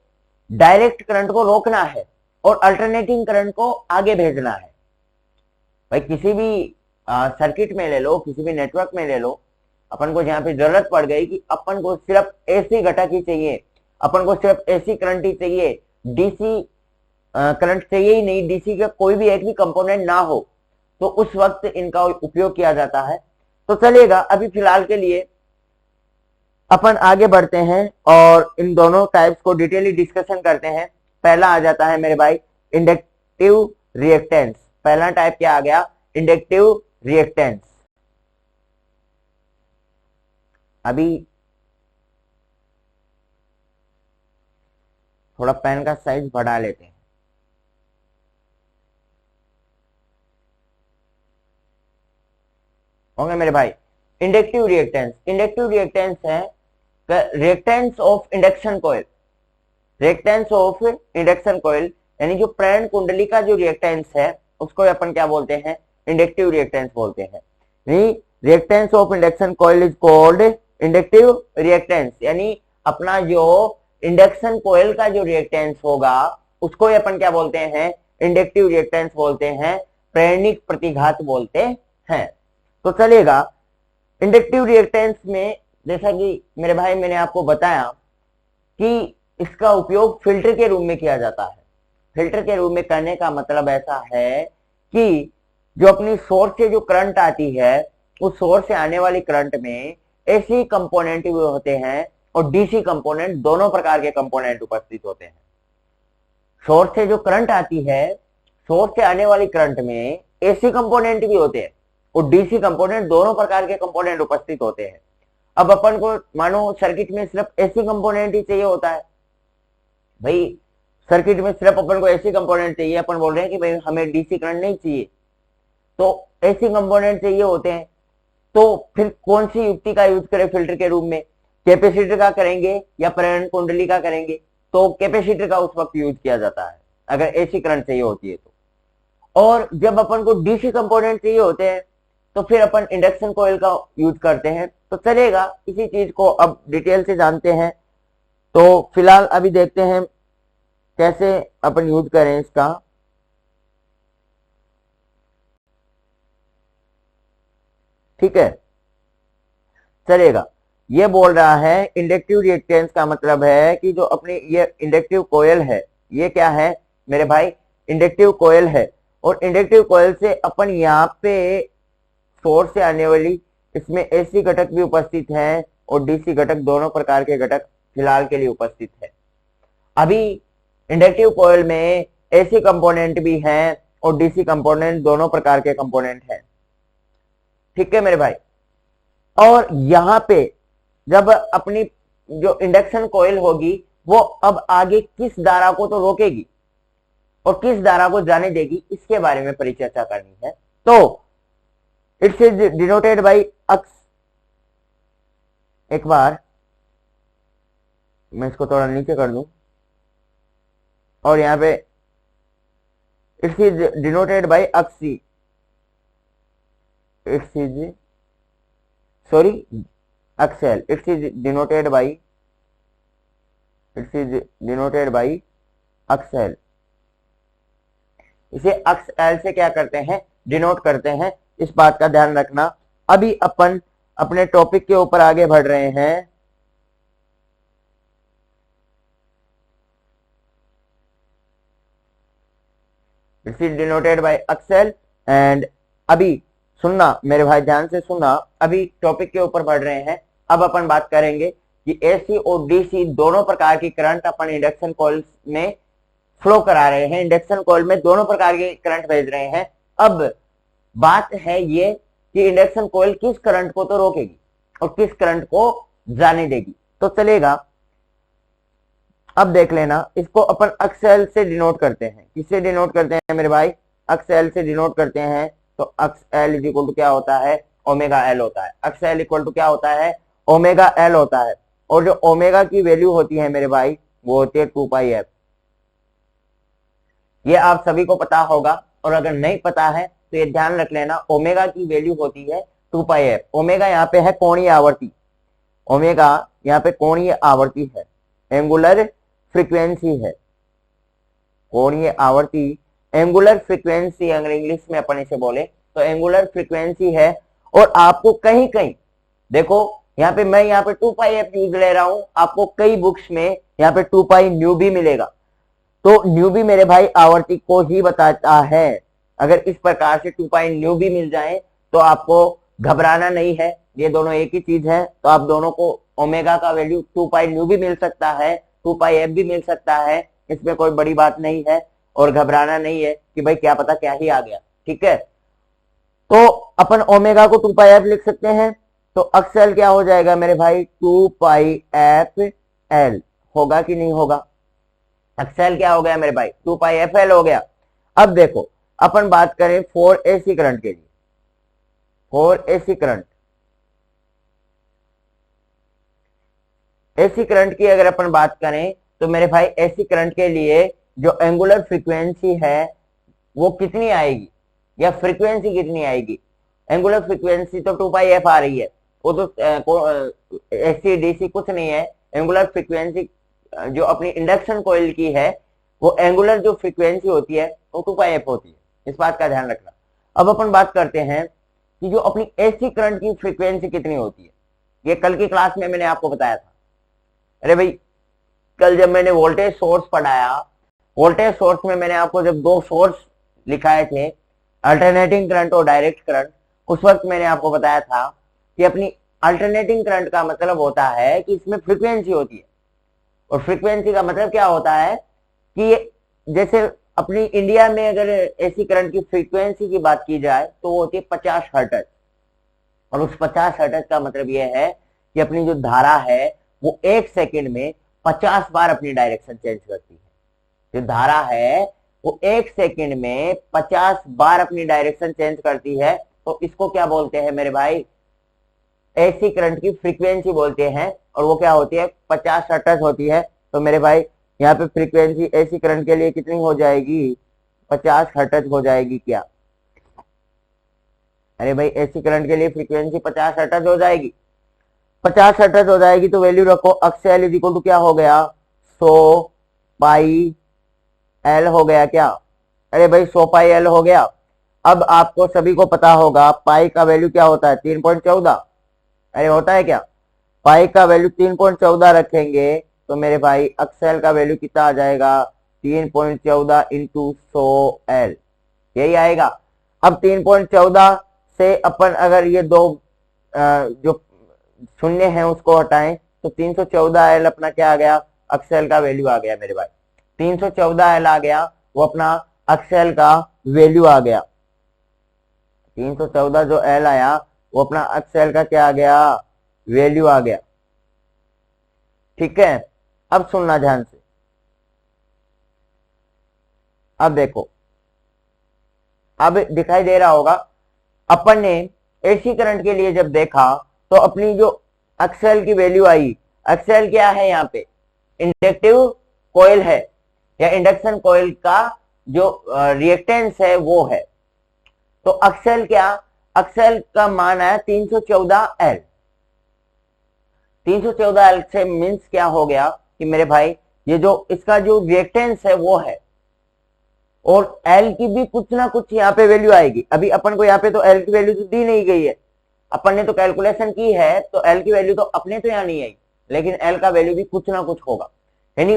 डायरेक्ट करंट को रोकना है और अल्टरनेटिंग करंट को आगे भेजना है, भाई किसी भी सर्किट में ले लो, किसी भी नेटवर्क में ले लो, अपन को जहां पे जरूरत पड़ गई कि अपन को सिर्फ एसी घटक ही चाहिए, अपन को सिर्फ एसी करंट ही चाहिए, डीसी करंट चाहिए ही नहीं, डीसी का कोई भी एक भी कंपोनेंट ना हो, तो उस वक्त इनका उपयोग किया जाता है. तो चलेगा, अभी फिलहाल के लिए अपन आगे बढ़ते हैं और इन दोनों टाइप्स को डिटेली डिस्कशन करते हैं. पहला आ जाता है मेरे भाई इंडक्टिव रिएक्टेंस. पहला टाइप क्या आ गया, इंडक्टिव रिएक्टेंस. अभी थोड़ा पेन का साइज बढ़ा लेते हैं. होंगे मेरे भाई. इंडक्टिव रिएक्टेंस, इंडक्टिव रिएक्टेंस है reactance of induction coil. Reactance of induction coil यानी जो प्रेरण कुंडली का जो रिएक्टेंस है उसको अपन क्या बोलते हैं, इंडक्टिव रिएक्टेंस बोलते हैं. Reactance of induction coil is called inductive reactance. यानी अपना जो इंडक्शन कॉइल का जो रिएक्टेंस होगा उसको अपन क्या बोलते हैं, इंडक्टिव रिएक्टेंस बोलते हैं, प्रेरणिक प्रतिघात बोलते हैं. तो चलेगा, इंडक्टिव रिएक्टेंस में जैसा कि मेरे भाई मैंने आपको बताया कि इसका उपयोग फिल्टर के रूप में किया जाता है. फिल्टर के रूप में करने का मतलब ऐसा है कि जो अपनी सोर्स से जो करंट आती है उस सोर्स से आने वाली करंट में एसी कंपोनेंट भी होते हैं और डीसी कंपोनेंट, दोनों प्रकार के कंपोनेंट उपस्थित होते हैं. सोर्स से जो करंट आती है, सोर्स से आने वाली करंट में एसी कंपोनेंट भी होते हैं और डीसी कंपोनेंट, दोनों प्रकार के कंपोनेंट उपस्थित होते हैं. अब अपन को मानो सर्किट में सिर्फ एसी कंपोनेंट ही चाहिए होता है. भाई सर्किट में सिर्फ अपन को एसी कंपोनेंट चाहिए, अपन बोल रहे हैं कि भाई हमें डीसी करंट नहीं चाहिए, तो एसी कंपोनेंट चाहिए होते हैं, तो फिर कौन सी युक्ति का यूज करें फिल्टर के रूप में, कैपेसिटर का करेंगे या प्रेरण कुंडली का करेंगे? तो कैपेसिटर का उस वक्त यूज किया जाता है अगर एसी करंट चाहिए होती है तो। और जब अपन को डीसी कंपोनेंट चाहिए होते हैं तो फिर अपन इंडक्शन कॉइल का यूज करते हैं। तो चलेगा, इसी चीज को अब डिटेल से जानते हैं। तो फिलहाल अभी देखते हैं कैसे अपन यूज करें इसका। ठीक है, चलेगा। ये बोल रहा है इंडक्टिव रिएक्टेंस का मतलब है कि जो अपनी ये इंडक्टिव कोयल है, ये क्या है मेरे भाई, इंडक्टिव कोयल है। और इंडक्टिव कोयल से अपन यहाँ पे सोर्स से आने वाली, इसमें एसी घटक भी उपस्थित है और डीसी घटक, दोनों प्रकार के घटक फिलहाल के लिए उपस्थित है। अभी इंडक्टिव कोयल में एसी कंपोनेंट भी है और डीसी कंपोनेंट, दोनों प्रकार के कंपोनेंट है। ठीक है मेरे भाई। और यहां पे जब अपनी जो इंडक्शन कॉइल होगी वो अब आगे किस धारा को तो रोकेगी और किस धारा को जाने देगी, इसके बारे में परिचर्चा करनी है। तो इट्स इज डिनोटेड बाय अक्स। एक बार मैं इसको थोड़ा नीचे कर दूं और यहां पे it's is denoted by X, it's is sorry XL, it's is denoted by, it's is denoted by XL. इसे एक्सएल से क्या करते हैं, डिनोट करते हैं, इस बात का ध्यान रखना। अभी अपन अपने टॉपिक के ऊपर आगे बढ़ रहे हैं। Its is denoted by X L. And अभी सुनना मेरे भाई, ध्यान से सुनना, अभी टॉपिक के ऊपर बढ़ रहे हैं। अब अपन बात करेंगे कि एसी और डीसी दोनों प्रकार की करंट अपन इंडक्शन कॉइल में फ्लो करा रहे हैं, इंडक्शन कॉइल में दोनों प्रकार के करंट भेज रहे हैं। अब बात है ये कि इंडक्शन कॉइल किस करंट को तो रोकेगी और किस करंट को जाने देगी। तो चलेगा, अब देख लेना, इसको अपन एक्सएल से डिनोट करते हैं। किससे डिनोट करते हैं मेरे भाई, एक्सएल से डिनोट करते हैं। तो एक्सएल इज इक्वल टू क्या होता है, ओमेगा एल होता है। एक्सएल इक्वल टू क्या होता है, ओमेगा एल होता है। और जो ओमेगा की वैल्यू होती है मेरे भाई, वो होती है 2 पाई एफ। ये आप सभी को पता होगा, और अगर नहीं पता है तो ये ध्यान रख लेना, ओमेगा की वैल्यू होती है 2 पाई एफ। ओमेगा यहाँ पे है कोणीय आवर्ती, ओमेगा यहाँ पे कोणीय आवर्ती है, एंगुलर फ्रीक्वेंसी है, कोणीय आवर्ती, एंगुलर फ्रीक्वेंसी अगर इंग्लिश में अपन इसे बोले तो एंगुलर फ्रीक्वेंसी है। और आपको कहीं कहीं देखो, यहाँ पे मैं यहाँ पे 2 पाई एफ यूज ले रहा हूं, आपको कई बुक्स में यहाँ पे 2 पाई न्यू भी मिलेगा। तो न्यू भी मेरे भाई आवर्ती को ही बताता है। अगर इस प्रकार से 2 पाई न्यू भी मिल जाए तो आपको घबराना नहीं है, ये दोनों एक ही चीज है। तो आप दोनों को ओमेगा का वैल्यू 2 पाई न्यू भी मिल सकता है, 2 पाई एफ भी मिल सकता है, इसमें कोई बड़ी बात नहीं है और घबराना नहीं है कि भाई क्या पता क्या ही आ गया। ठीक है, तो अपन ओमेगा को 2 पाई एफ लिख सकते हैं। तो एक्सएल क्या हो जाएगा मेरे भाई, 2 पाई एफ एल होगा कि नहीं होगा, एक्सएल क्या हो गया मेरे भाई, 2 पाई एफ एल हो गया। अब देखो अपन बात करें 4 एसी करंट के लिए, 4 एसी करंट, एसी करंट की अगर अपन बात करें तो मेरे भाई एसी करंट के लिए जो एंगुलर फ्रीक्वेंसी है वो कितनी आएगी या फ्रीक्वेंसी कितनी आएगी। एंगुलर फ्रीक्वेंसी तो 2 पाई एफ आ रही है, वो तो एसी डीसी कुछ नहीं है। एंगुलर फ्रीक्वेंसी जो अपनी इंडक्शन कॉइल की है, वो एंगुलर जो फ्रीक्वेंसी होती है वो 2 पाई एफ होती है, इस बात का ध्यान रखना। अब अपन बात करते हैं कि जो अपनी एसी करंट की फ्रीक्वेंसी कितनी होती है। ये कल की क्लास में मैंने आपको बताया था। अरे भाई, कल जब मैंने वोल्टेज सोर्स पढ़ाया, वोल्टेज सोर्स में मैंने आपको जब 2 सोर्स लिखाए थे, अल्टरनेटिंग करंट और डायरेक्ट करंट, उस वक्त मैंने आपको बताया था कि अपनी अल्टरनेटिंग करंट का मतलब होता है कि इसमें फ्रीक्वेंसी होती है। और फ्रीक्वेंसी का मतलब क्या होता है कि जैसे अपनी इंडिया में अगर एसी करंट की फ्रीक्वेंसी की बात की जाए तो वो होती है 50 हर्ट्ज। और उस 50 हर्ट्ज का मतलब यह है कि अपनी जो धारा है वो 1 सेकंड में 50 बार अपनी डायरेक्शन चेंज करती है। जो धारा है वो 1 सेकंड में 50 बार अपनी डायरेक्शन चेंज करती है, तो इसको क्या बोलते हैं मेरे भाई, एसी करंट की फ्रीक्वेंसी बोलते हैं। और वो क्या होती है, 50 हर्ट्ज होती है। तो मेरे भाई यहाँ पे फ्रीक्वेंसी एसी करंट के लिए कितनी हो जाएगी, 50 हर्ट्ज हो जाएगी क्या? अरे भाई एसी करंट के लिए फ्रीक्वेंसी 50 हर्ट्ज हो जाएगी, 50 हर्ट्ज हो जाएगी। तो वैल्यू रखो, अक्सएल इज इक्वल टू क्या हो गया, 100 पाई एल हो गया क्या? अरे भाई 100 पाई एल हो गया। अब आपको सभी को पता होगा पाई का वैल्यू क्या होता है, 3.14। अरे होता है क्या, पाई का वैल्यू 3.14 रखेंगे तो मेरे भाई अक्सएल का वैल्यू कितना आ जाएगा, 3.14 इंटू 100L, यही आएगा। अब 3.14 से अपन अगर ये दो जो शून्य है उसको हटाएं तो 314L अपना क्या आ गया, अक्सएल का वैल्यू आ गया मेरे भाई, 314L आ गया, वो अपना अक्सएल का वैल्यू आ गया। 314 जो एल आया वो अपना अक्सएल का क्या आ गया, वैल्यू आ गया। ठीक है, अब सुनना ध्यान से। अब देखो, अब दिखाई दे रहा होगा, अपन ने एसी करंट के लिए जब देखा तो अपनी जो अक्सएल की वैल्यू आई, अक्सएल क्या है यहाँ पे, इंडक्टिव कॉइल है या इंडक्शन कॉइल का जो रिएक्टेंस है वो है। तो अक्सएल क्या, अक्सएल का मान आया 314L। 314L से मीन्स क्या हो गया कि मेरे भाई ये जो इसका जो रिएक्टेंस है वो है, और L की भी कुछ ना कुछ यहाँ पे वैल्यू आएगी। अभी अपन को यहाँ पे तो L की वैल्यू तो दी नहीं गई है, अपन ने तो कैलकुलेशन की है, तो L की वैल्यू तो अपने तो यहाँ नहीं आई, लेकिन L का वैल्यू भी कुछ ना कुछ होगा। यानी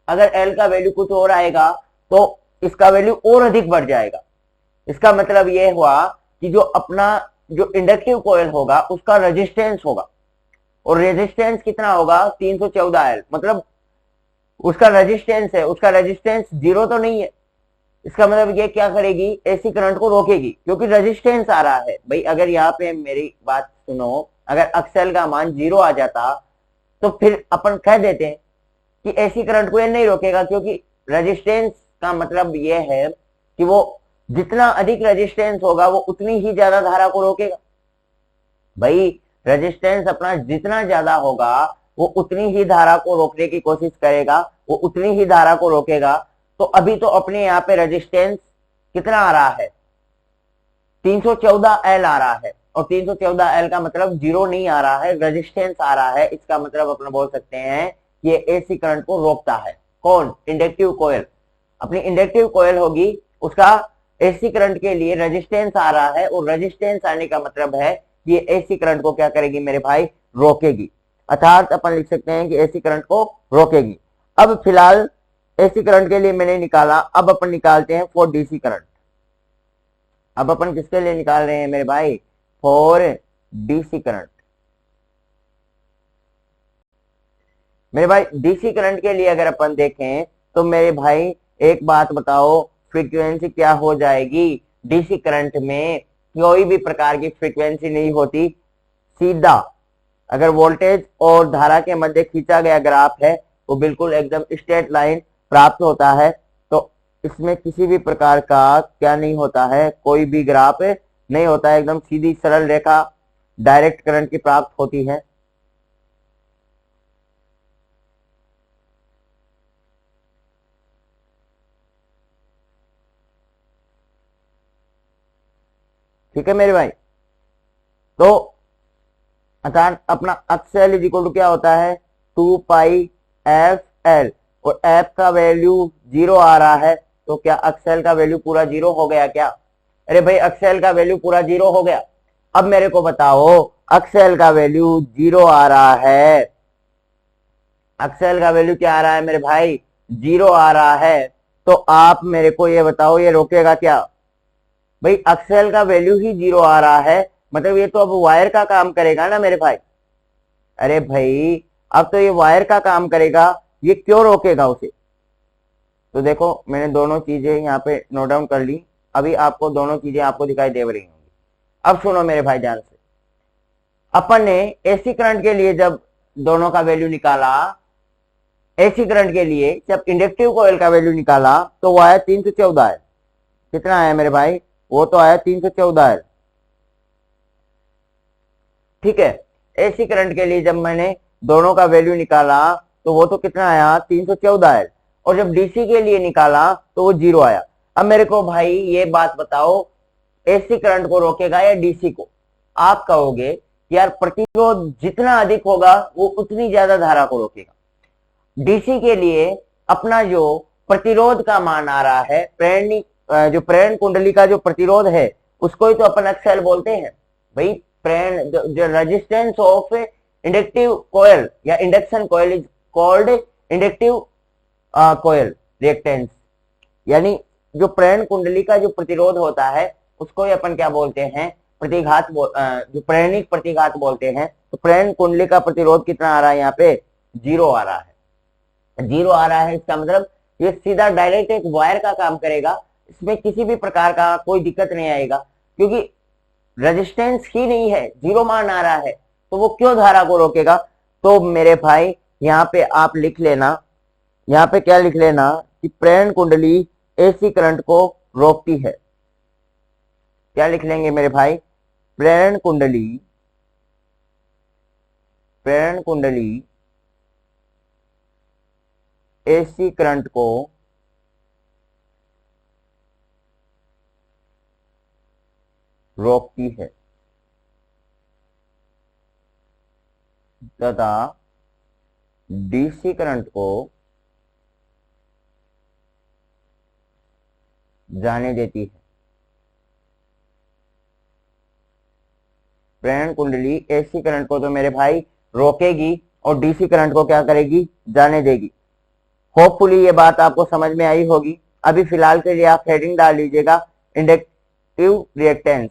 अगर L का वैल्यू कुछ और आएगा तो इसका वैल्यू और अधिक बढ़ जाएगा। इसका मतलब यह हुआ कि जो अपना जो इंडक्टिव कॉइल होगा उसका रेजिस्टेंस होगा, और रेजिस्टेंस कितना होगा, 314L, मतलब उसका रेजिस्टेंस है, उसका रेजिस्टेंस जीरो तो नहीं है। इसका मतलब ये क्या करेगी, एसी करंट को रोकेगी, क्योंकि रेजिस्टेंस आ रहा है। भाई अगर यहाँ पे मेरी बात सुनो, अगर अक्सएल का मान 0 आ जाता तो फिर अपन कह देते हैं कि एसी करंट को ये नहीं रोकेगा, क्योंकि रेजिस्टेंस का मतलब ये है कि वो जितना अधिक रेजिस्टेंस होगा वो उतनी ही ज्यादा धारा को रोकेगा। भाई रेजिस्टेंस अपना जितना ज्यादा होगा वो उतनी ही धारा को रोकने की कोशिश करेगा, वो उतनी ही धारा को रोकेगा। तो अभी तो अपने यहाँ पे रेजिस्टेंस कितना आ रहा है, 314L आ रहा है, और 314L का मतलब 0 नहीं आ रहा है, रेजिस्टेंस आ रहा है। इसका मतलब अपना बोल सकते हैं कि ये एसी करंट को रोकता है। कौन, इंडक्टिव कॉइल। अपनी इंडक्टिव कॉइल होगी, उसका एसी करंट के लिए रेजिस्टेंस आ रहा है, और रेजिस्टेंस आने का मतलब है कि ये एसी करंट को क्या करेगी मेरे भाई, रोकेगी। अर्थात अपन लिख सकते हैं कि एसी करंट को रोकेगी। अब फिलहाल एसी करंट के लिए मैंने निकाला, अब अपन निकालते हैं फॉर डीसी करंट। अब अपन किसके लिए निकाल रहे हैं मेरे भाई, फॉर डीसी करंट। मेरे भाई डीसी करंट के लिए अगर अपन देखें तो मेरे भाई एक बात बताओ, फ्रीक्वेंसी क्या हो जाएगी, डीसी करंट में कोई भी प्रकार की फ्रीक्वेंसी नहीं होती। सीधा अगर वोल्टेज और धारा के मध्य खींचा गया ग्राफ है वो बिल्कुल एकदम स्ट्रेट लाइन प्राप्त होता है, तो इसमें किसी भी प्रकार का क्या नहीं होता है, कोई भी ग्राफ नहीं होता है, एकदम सीधी सरल रेखा डायरेक्ट करंट की प्राप्त होती है। ठीक है मेरे भाई, तो अर्थात अपना अक्सएल इज इक्वल टू क्या होता है, 2 पाई एफ एल, और एफ का वैल्यू 0 आ रहा है, तो क्या अक्सएल का वैल्यू पूरा 0 हो गया क्या? अरे भाई अक्सएल का वैल्यू पूरा 0 हो गया। अब मेरे को बताओ, अक्सएल का वैल्यू 0 आ रहा है, अक्सएल का वैल्यू क्या आ रहा है मेरे भाई, 0 आ रहा है, तो आप मेरे को ये बताओ ये रोकेगा क्या? भाई अक्सएल का वैल्यू ही 0 आ रहा है, मतलब ये तो अब वायर का काम करेगा ना मेरे भाई। अरे भाई अब तो ये वायर का काम करेगा, ये क्यों रोकेगा उसे? तो देखो मैंने दोनों चीजें यहाँ पे नोट डाउन कर ली, अभी आपको दोनों चीजें आपको दिखाई दे रही होंगी। अब सुनो मेरे भाई ध्यान से, अपन ने एसी करंट के लिए जब दोनों का वैल्यू निकाला एसी करंट के लिए जब इंडक्टिव कॉइल का वैल्यू निकाला तो वो आया 314 है। कितना आया मेरे भाई? वो तो आया 314 है। ठीक है, एसी करंट के लिए जब मैंने दोनों का वैल्यू निकाला तो वो तो कितना आया? 314 है। और जब डीसी के लिए निकाला तो वो 0 आया। अब मेरे को भाई ये बात बताओ, एसी करंट को रोकेगा या डीसी को? आप कहोगे कि यार प्रतिरोध जितना अधिक होगा वो उतनी ज्यादा धारा को रोकेगा। डीसी के लिए अपना जो प्रतिरोध का मान आ रहा है, जो प्रेरण कुंडली का जो प्रतिरोध है उसको ही तो अपन एक्सएल बोलते हैं भाई। प्रेरण जो रेजिस्टेंस ऑफ इंडक्टिव कॉइल या induction coil is called inductive coil reactance, यानी जो प्रेरण कुंडली का जो प्रतिरोध होता है उसको ही अपन क्या बोलते हैं? प्रतिघात। जो प्रेरणिक प्रतिघात बोलते हैं। तो प्रेरण कुंडली का प्रतिरोध कितना आ रहा है? यहाँ पे 0 आ रहा है। 0 आ रहा है, इसका मतलब ये सीधा डायरेक्ट एक वायर का काम करेगा, इसमें किसी भी प्रकार का कोई दिक्कत नहीं आएगा, क्योंकि रेजिस्टेंस ही नहीं है, 0 मान आ रहा है, तो वो क्यों धारा को रोकेगा? तो मेरे भाई यहाँ पे आप लिख लेना, यहाँ पे क्या लिख लेना कि प्रेरण कुंडली एसी करंट को रोकती है। क्या लिख लेंगे मेरे भाई? प्रेरण कुंडली एसी करंट को रोकती है तथा डीसी करंट को जाने देती है। प्रेरण कुंडली एसी करंट को तो मेरे भाई रोकेगी और डीसी करंट को क्या करेगी? जाने देगी। होपफुली ये बात आपको समझ में आई होगी। अभी फिलहाल के लिए आप हेडिंग डाल लीजिएगा इंडक्टिव रिएक्टेंस।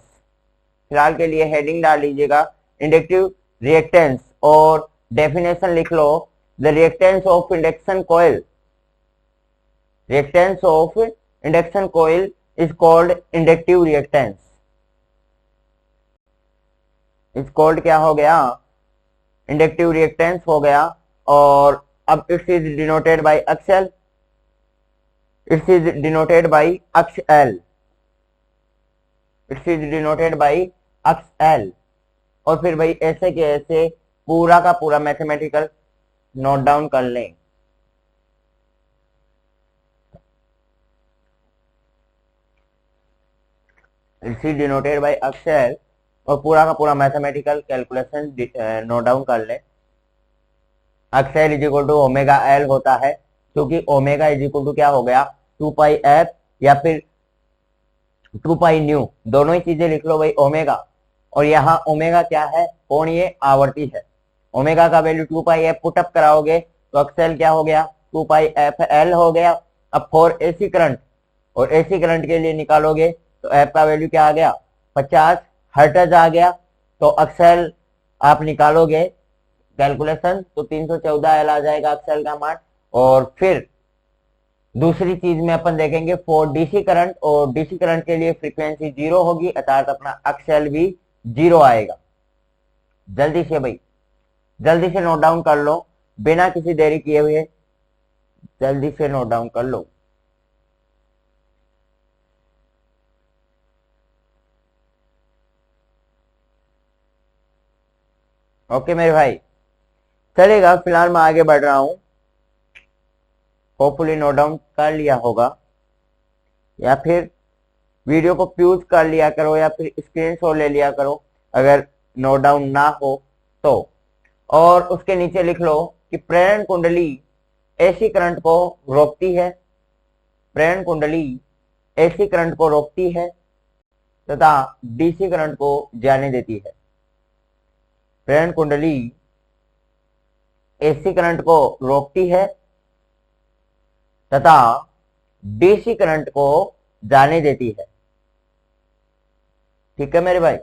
फिलहाल के लिए हेडिंग डाल लीजिएगा इंडक्टिव रिएक्टेंस और डेफिनेशन लिख लो, the reactance of induction coil, reactance of induction coil is called inductive reactance. Is called क्या हो गया? इंडक्टिव रिएक्टेंस हो गया। और अब it's is denoted by XL, it's is denoted by XL, it's is denoted by XL. और फिर भाई ऐसे के ऐसे पूरा का पूरा मैथमेटिकल नोट डाउन कर लें। It's is denoted by XL और पूरा का पूरा मैथमेटिकल कैलकुलेशन नोट डाउन कर लें। X L is equal to omega L होता है, क्योंकि ओमेगा इज इक्वल टू क्या हो गया? 2 पाई एफ या फिर 2 पाई न्यू, दोनों ही चीजें लिख लो भाई ओमेगा। और यहाँ ओमेगा क्या है? कोणीय आवर्ती है। ओमेगा का वैल्यू 2 पाई एफ पुटअप कराओगे तो एक्सएल क्या हो गया? 2 पाई एफ एल हो गया। अब फॉर एसी करंट, और एसी करंट के लिए निकालोगे तो एफ का वैल्यू क्या आ गया? 50 हर्ट्ज आ गया। तो एक्सएल आप निकालोगे कैलकुलेशन तो 314 एल आ जाएगा एक्सएल का मान। और फिर दूसरी चीज में अपन देखेंगे फॉर डीसी करंट, और डीसी करंट के लिए फ्रीक्वेंसी 0 होगी, अर्थात अपना एक्सएल भी 0 आएगा। जल्दी से भाई, जल्दी से नोट डाउन कर लो, बिना किसी देरी किए हुए जल्दी से नोट डाउन कर लो। ओके मेरे भाई, चलेगा। फिलहाल मैं आगे बढ़ रहा हूं। होपफुली नोट डाउन कर लिया होगा, या फिर वीडियो को प्यूज कर लिया करो, या फिर स्क्रीनशॉट ले लिया करो अगर नोट डाउन ना हो तो। और उसके नीचे लिख लो कि प्रेरण कुंडली एसी करंट को रोकती है, प्रेरण कुंडली एसी करंट को रोकती है तथा डीसी करंट को जाने देती है। प्रेरण कुंडली एसी करंट को रोकती है तथा डीसी करंट को जाने देती है। ठीक है मेरे भाई,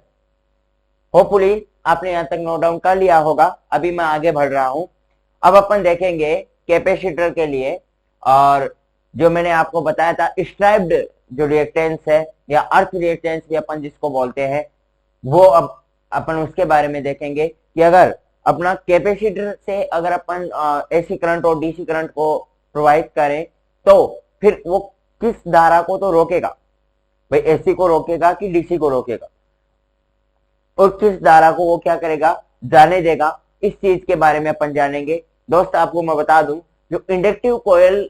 होपफुली आपने यहां तक नोट डाउन कर लिया होगा। अभी मैं आगे बढ़ रहा हूं। अब अपन देखेंगे कैपेसिटर के लिए, और जो मैंने आपको बताया था स्ट्राइप्ड जो रिएक्टेंस है या अर्थ रिएक्टेंस भी अपन जिसको बोलते हैं, वो अब अपन उसके बारे में देखेंगे कि अगर अपना कैपेसिटर से अगर अपन एसी करंट और डीसी करंट को प्रोवाइड करें तो फिर वो किस धारा को तो रोकेगा भाई, एसी को रोकेगा कि डीसी को रोकेगा, और किस धारा को वो क्या करेगा, जाने देगा। इस चीज के बारे में अपन जानेंगे। दोस्त आपको मैं बता दूं, जो इंडक्टिव कॉइल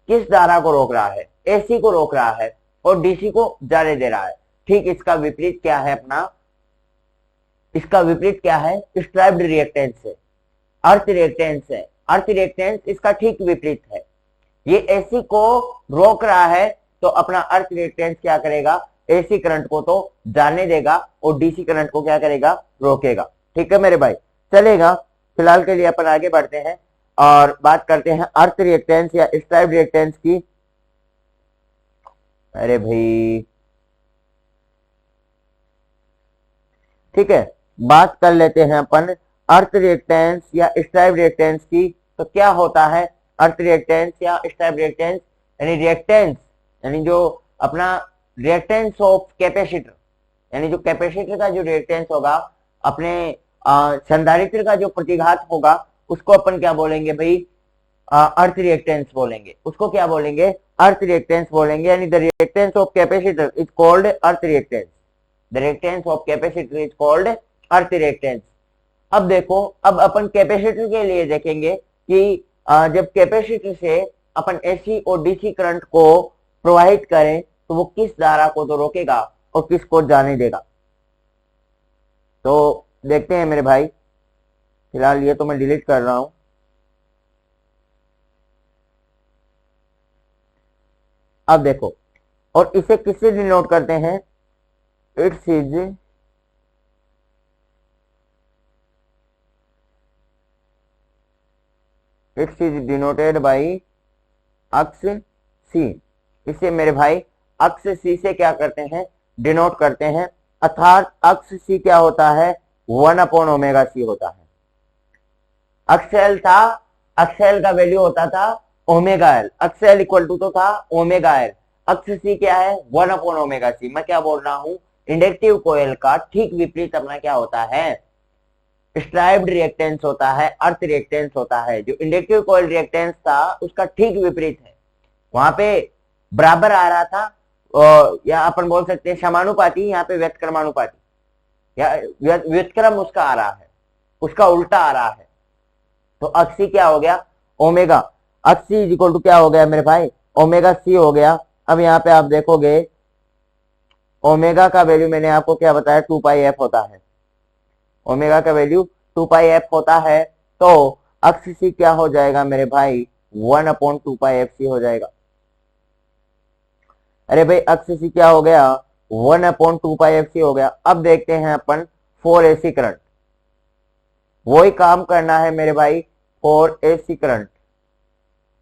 किस धारा को रोक रहा है, एसी को रोक रहा है और डीसी को जाने दे रहा है। ठीक इसका विपरीत क्या है अपना, इसका विपरीत क्या है, स्ट्राइप्ड रिएक्टेंस है, अर्थ रिएक्टेंस है। अर्थ रिएक्टेंस इसका ठीक विपरीत है। ये एसी को रोक रहा है तो अपना अर्थ रिएक्टेंस क्या करेगा, एसी करंट को तो जाने देगा और डीसी करंट को क्या करेगा, रोकेगा। ठीक है मेरे भाई, चलेगा। फिलहाल के लिए अपन आगे बढ़ते हैं और बात करते हैं अर्थ रिएक्टेंस या स्ट्राइप्ड रिएक्टेंस की। अरे भाई ठीक है, बात कर लेते हैं अपन अर्थ रिएक्टेंस या स्ट्राइप्ड रिएक्टेंस की। तो क्या होता है अर्थ रिएक्टेंस या स्ट्राइप्ड रिएक्टेंस, यानी रिएक्टेंस यानी जो अपना रिएक्टेंस ऑफ कैपेसिटर, यानी जो कैपेसिटर का जो रिएक्टेंस होगा, अपने संधारित्र का जो प्रतिघात होगा, उसको अपन क्या बोलेंगे भाई, अर्थ रिएक्टेंस बोलेंगे। उसको क्या बोलेंगे, अर्थ रिएक्टेंस बोलेंगे। यानी the reactance of capacitor is called earth reactance. The reactance of capacitor is called earth reactance. अब देखो, अब अपन कैपेसिटर के लिए देखेंगे कि जब कैपेसिटर से अपन एसी और डीसी करंट को प्रोवाइड करें तो वो किस धारा को तो रोकेगा और किसको जाने देगा। तो देखते हैं मेरे भाई, फिलहाल ये तो मैं डिलीट कर रहा हूं। अब देखो, और इसे किससे डिनोट करते हैं, इट्स इज डिनोटेड बाई अक्ष सी। इसे मेरे भाई अक्ष सी से क्या करते हैं, डिनोट करते हैं। अर्थात अक्ष सी क्या होता है, 1/ओमेगा सी होता है। अक्सएल था, अक्सएल का वैल्यू होता था ओमेगा एल, अक्सएल इक्वल टू तो था ओमेगा एल। अक्ष सी क्या है, 1/ओमेगा सी। मैं क्या बोल रहा हूं, इंडक्टिव कोयल का ठीक विपरीत अपना क्या होता है, स्ट्राइप्ड रिएक्टेंस होता है, अर्थ रिएक्टेंस होता है। जो इंडक्टिव कोयल रिएक्टेंस था उसका ठीक विपरीत है। वहां पे बराबर आ रहा था, या अपन बोल सकते हैं समानुपाती, यहाँ पे व्यतक्रमानुपाती या व्युत्क्रम उसका आ रहा है, उसका उल्टा आ रहा है। तो अक्सी क्या हो गया, ओमेगा। अक्सी इज इक्वल टू क्या हो गया मेरे भाई, ओमेगा सी हो गया। अब यहाँ पे आप देखोगे ओमेगा का वैल्यू मैंने आपको क्या बताया, 2πf होता है। ओमेगा का वैल्यू 2πf होता है। तो अक्ष सी क्या हो जाएगा मेरे भाई, 1/2πfc हो जाएगा। अरे भाई अक्ष सी क्या हो गया, 1/2πfc हो गया। अब देखते हैं अपन 4AC करंट, वही काम करना है मेरे भाई 4AC करंट,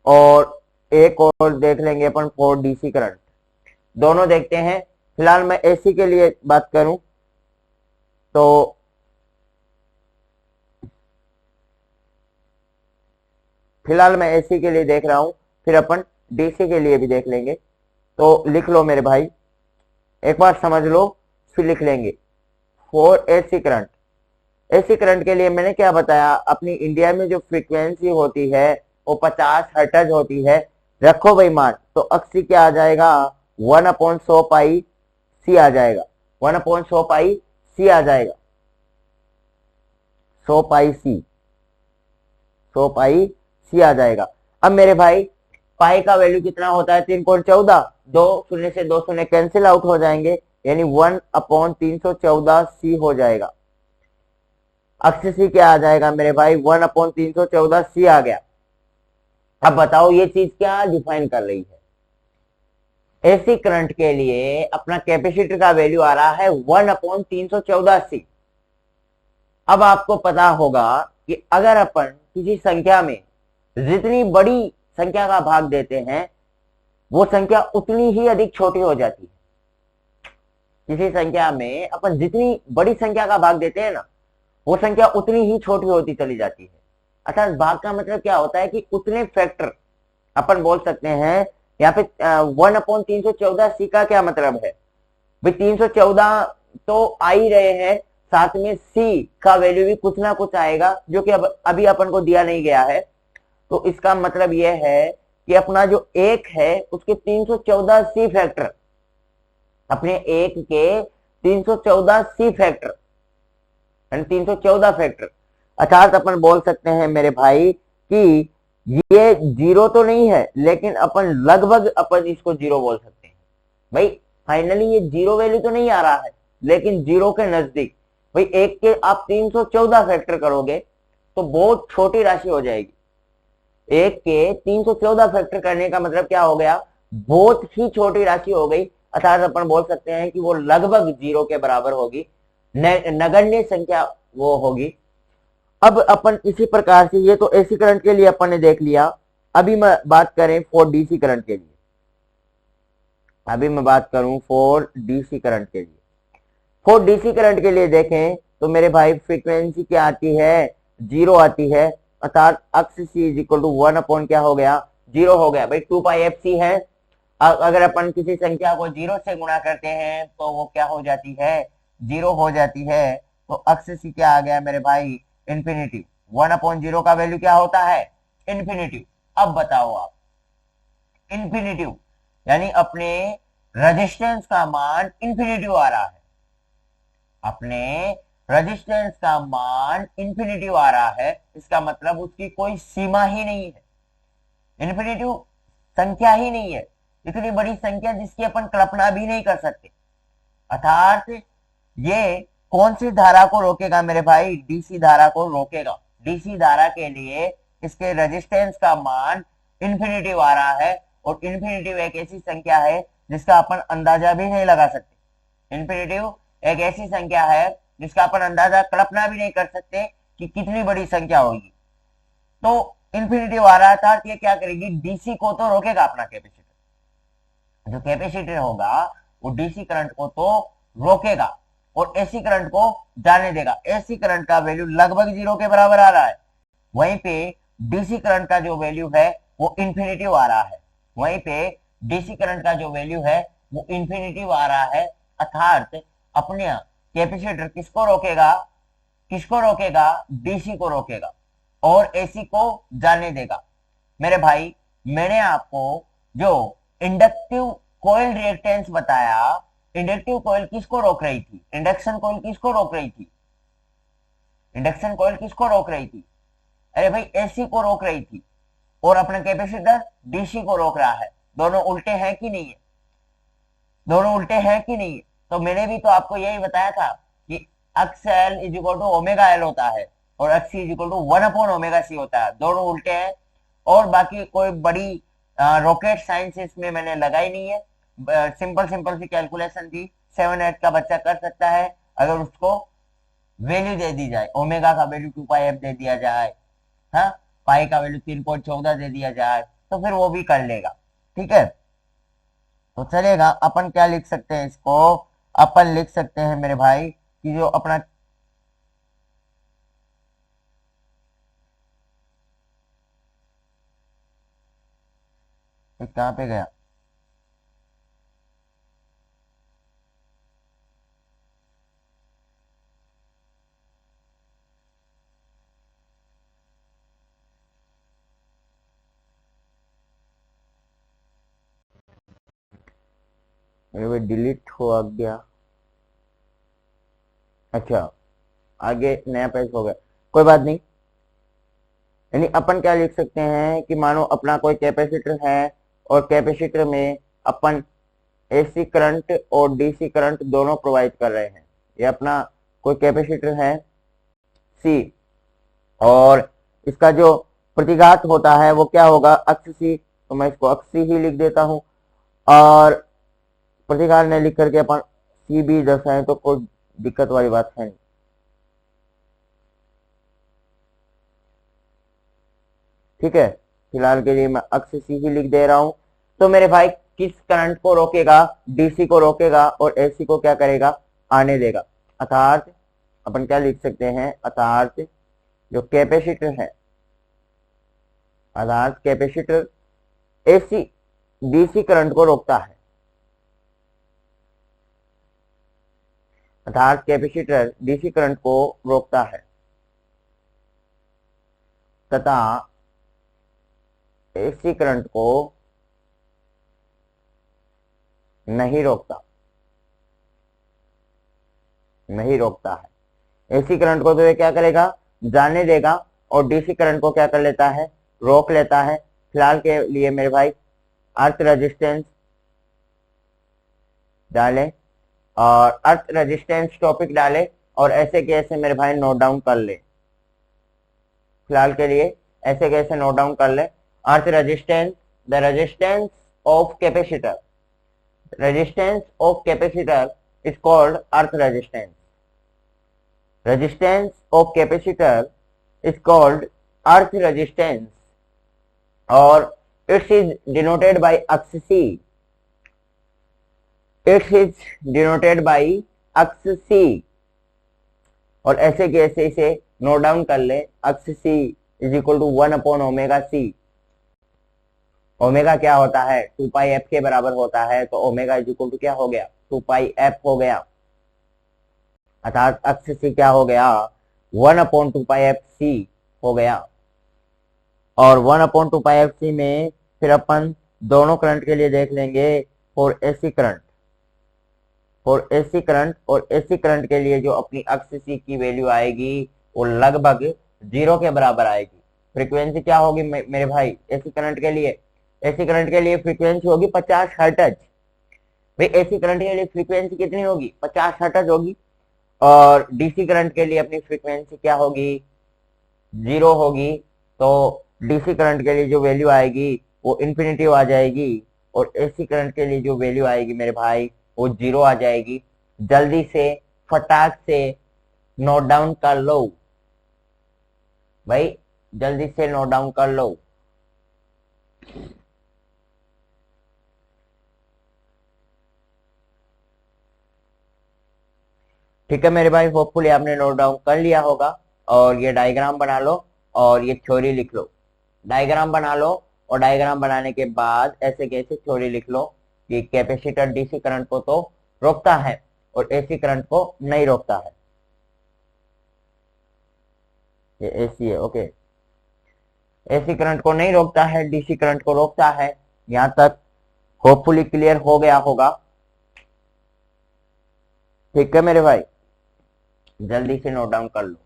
और एक और देख लेंगे अपन 4DC करंट। दोनों देखते हैं। फिलहाल मैं AC के लिए बात करूं तो फिलहाल मैं AC के लिए देख रहा हूं, फिर अपन DC के लिए भी देख लेंगे। तो लिख लो मेरे भाई, एक बार समझ लो फिर लिख लेंगे। 4AC करंट, एसी करंट के लिए मैंने क्या बताया, अपनी इंडिया में जो फ्रीक्वेंसी होती है वो 50 हर्ट्ज होती है। रखो भाई मान, तो अक्सी क्या आ जाएगा, 1/100π आ जाएगा, 1/100π आ जाएगा, 100π आ जाएगा। अब मेरे भाई पाई का वैल्यू कितना होता है, 3.14। 2 शून्य से 2 शून्य कैंसिल आउट हो जाएंगे, यानी 1/314c हो जाएगा। अक्ष सी क्या आ जाएगा मेरे भाई, 1/314c आ गया। अब बताओ ये चीज क्या डिफाइन कर रही है, एसी करंट के लिए अपना कैपेसिटर का वैल्यू आ रहा है 1/314c। अब आपको पता होगा कि अगर अपन किसी संख्या में जितनी बड़ी संख्या का भाग देते हैं वो संख्या उतनी ही अधिक छोटी हो जाती है। किसी संख्या में अपन जितनी बड़ी संख्या का भाग देते हैं ना, वो संख्या उतनी ही छोटी होती चली जाती है। अर्थात भाग का मतलब क्या होता है कि उतने फैक्टर अपन बोल सकते हैं। यहाँ पे 1/314c का क्या मतलब है भाई, 314 तो आ ही रहे हैं, साथ में सी का वैल्यू भी कुछ ना कुछ आएगा, जो कि अभी अपन को दिया नहीं गया है। तो इसका मतलब यह है कि अपना जो एक है उसके 314 सी फैक्टर, अपने एक के 314 सी फैक्टर, 314 फैक्टर, अर्थात अपन बोल सकते हैं मेरे भाई कि ये जीरो तो नहीं है, लेकिन अपन लगभग अपन इसको जीरो बोल सकते हैं। भाई फाइनली ये जीरो वैल्यू तो नहीं आ रहा है, लेकिन जीरो के नजदीक। भाई एक के आप 314 फैक्टर करोगे तो बहुत छोटी राशि हो जाएगी। एक के 314 फैक्टर करने का मतलब क्या हो गया, बहुत ही छोटी राशि हो गई, अर्थात अपन बोल सकते हैं कि वो लगभग जीरो के बराबर होगी, नगण्य संख्या वो होगी। अब अपन इसी प्रकार से, ये तो एसी करंट के लिए अपन ने देख लिया। अभी मैं बात करें फॉर डीसी करंट के लिए, अभी मैं बात करूं फॉर डीसी करंट के लिए। फॉर डीसी करंट के लिए देखें तो मेरे भाई फ्रीक्वेंसी क्या आती है, जीरो आती है, अर्थात अक्स C is equal to 1 upon क्या हो गया, जीरो हो गया। भाई 2 पाई एफ सी है, अगर अपन किसी संख्या को जीरो से गुणा करते हैं तो वो क्या हो जाती है, जीरो हो जाती है। तो अक्स सी क्या आ गया मेरे भाई, इंफिनिटी। 1 अपॉन जीरो का वैल्यू क्या होता है, इंफिनिटी। अब बताओ आप, इंफिनिटिव यानी अपने रेजिस्टेंस का मान इंफिनिटिव आ रहा है, अपने रेजिस्टेंस का मान इंफिनिटिव आ रहा है, इसका मतलब उसकी कोई सीमा ही नहीं है, इंफिनिटिव संख्या ही नहीं है, इतनी बड़ी संख्या जिसकी अपन कल्पना भी नहीं कर सकते। अर्थात ये कौन सी धारा को रोकेगा मेरे भाई, डीसी धारा को रोकेगा। डीसी धारा के लिए इसके रेजिस्टेंस का मान इंफिनिटिव आ रहा है, और इंफिनिटिव एक ऐसी संख्या है जिसका अपन अंदाजा भी नहीं लगा सकते। इंफिनिटिव एक ऐसी संख्या है जिसका अपन अंदाजा कल्पना भी नहीं कर सकते कि कितनी बड़ी संख्या होगी। तो इंफिनिटिव आ रहा था, ये क्या करेगी, डीसी को तो रोकेगा अपना कैपेसिटर। जो कैपेसिटर होगा वो डीसी करंट को तो रोकेगा और एसी करंट को जाने देगा। एसी करंट का वैल्यू लगभग जीरो के बराबर आ रहा है, वहीं पे डीसी करंट का जो वैल्यू है वो इंफिनिटिव आ रहा है, वहीं पे डीसी करंट का जो वैल्यू है वो इंफिनिटिव आ रहा है। अर्थात अपने कैपेसिटर किसको रोकेगा, किसको रोकेगा, डीसी को रोकेगा और एसी को जाने देगा। मेरे भाई मैंने आपको जो इंडक्टिव कॉइल रिएक्टेंस बताया, इंडक्टिव कॉइल किसको रोक रही थी, इंडक्शन कॉइल किसको रोक रही थी, इंडक्शन कॉइल किसको रोक रही थी, अरे भाई एसी को रोक रही थी, और अपना कैपेसिटर डीसी को रोक रहा है। दोनों उल्टे हैं कि नहीं है, दोनों उल्टे हैं कि नहीं है। तो मैंने भी तो आपको यही बताया था कि X L is equal to omega L होता है और X C is equal to 1 upon omega C होता है, दोनों उल्टे हैं। और बाकी कोई बड़ी रॉकेट साइंस इसमें मैंने लगाई नहीं है, सिंपल सिंपल सी कैलकुलेशन थी, 7-8 का बच्चा कर सकता है। अगर उसको वैल्यू दे दी जाए, ओमेगा का वैल्यू 2 पाई एफ दे दिया जाए, हाँ, पाई का वैल्यू 3.14 दे दिया जाए, तो फिर वो भी कर लेगा, ठीक है। तो चलेगा, अपन क्या लिख सकते हैं इसको, अपन लिख सकते हैं मेरे भाई कि जो अपना कहां पे गया, मेरे भाई डिलीट हो गया। अच्छा, आगे नया पेज हो गया, कोई बात नहीं। यानी अपन क्या लिख सकते हैं कि मानो अपना कोई कैपेसिटर है और कैपेसिटर में अपन एसी करंट और डीसी करंट दोनों प्रोवाइड कर रहे हैं। ये अपना कोई कैपेसिटर है सी, और इसका जो प्रतिघात होता है वो क्या होगा, अक्ष सी, तो मैं इसको अक्ष सी ही लिख देता हूं, और प्रतिघात ने लिख करके अपन सी भी दर्शाएं तो कोई दिक्कत वाली बात है नहीं। ठीक है, फिलहाल के लिए मैं अक्ष सी ही लिख दे रहा हूं। तो मेरे भाई किस करंट को रोकेगा, डीसी को रोकेगा और एसी को क्या करेगा, आने देगा। अर्थात अपन क्या लिख सकते हैं, अर्थात जो कैपेसिटर है, अर्थात कैपेसिटर एसी डीसी करंट को रोकता है। अर्थात कैपेसिटर डीसी करंट को रोकता है तथा एसी करंट को नहीं रोकता है। एसी करंट को तो ये क्या करेगा, जाने देगा, और डीसी करंट को क्या कर लेता है, रोक लेता है। फिलहाल के लिए मेरे भाई अर्थ रेजिस्टेंस डाले और अर्थ रेजिस्टेंस टॉपिक डाले और ऐसे कैसे मेरे भाई नोट डाउन कर ले। फिलहाल के लिए ऐसे कैसे नोट डाउन कर ले। Earth resistance, the resistance of capacitor, resistance of capacitor is called earth resistance. Resistance of capacitor is called earth resistance और it's is denoted by X C. It's is denoted by X C और ऐसे कैसे इसे note down कर ले। X C is equal to 1/ओमेगा C. Omega क्या होता है, 2 पाई एफ के बराबर होता है, तो ओमेगा इज इक्वल टू क्या हो गया, 2 पाई एफ हो गया। अर्थात अक्स सी क्या हो गया, 1/2 पाई एफ सी हो गया। और 1/2 पाई एफ सी में फिर अपन दोनों करंट के लिए देख लेंगे for AC current. For AC current, और एसी करंट के लिए जो अपनी अक्स सी की वैल्यू आएगी वो लगभग 0 के बराबर आएगी। फ्रीक्वेंसी क्या होगी मेरे भाई एसी करंट के लिए, एसी करंट के लिए फ्रीक्वेंसी होगी 50 हर्ट्ज। भाई एसी करंट के लिए फ्रीक्वेंसी कितनी होगी, 50 हर्ट्ज होगी। और डीसी करंट के लिए अपनी फ्रीक्वेंसी क्या होगी, 0 होगी। तो डीसी करंट के लिए जो वैल्यू आएगी वो इन्फिनिटिव आ जाएगी और एसी करंट के लिए जो वैल्यू आएगी मेरे भाई वो 0 आ जाएगी। जल्दी से फटाक से नोट डाउन कर लो भाई, जल्दी से नोट डाउन कर लो। ठीक है मेरे भाई, होपफुली आपने नोट डाउन कर लिया होगा। और ये डायग्राम बना लो और ये थ्योरी लिख लो। डायग्राम बना लो और डायग्राम बनाने के बाद ऐसे कैसे थ्योरी लिख लो कि कैपेसिटर डीसी करंट को तो रोकता है और एसी करंट को नहीं रोकता है। ये एसी है, ओके। एसी करंट को नहीं रोकता है, डीसी करंट को रोकता है। यहां तक होपफुली क्लियर हो गया होगा। ठीक है मेरे भाई, जल्दी से नोट डाउन कर लो।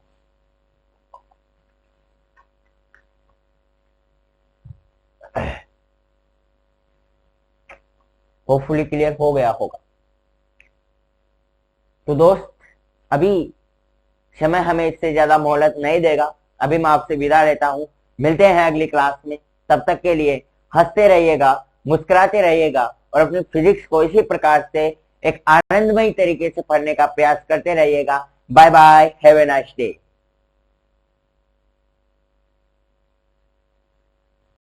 होपफुली क्लियर हो गया होगा। तो दोस्त अभी समय हमें इससे ज्यादा मोहलत नहीं देगा, अभी मैं आपसे विदा लेता हूं। मिलते हैं अगली क्लास में, तब तक के लिए हंसते रहिएगा, मुस्कुराते रहिएगा और अपने फिजिक्स को इसी प्रकार से एक आनंदमयी तरीके से पढ़ने का प्रयास करते रहिएगा। Bye bye, have a nice day.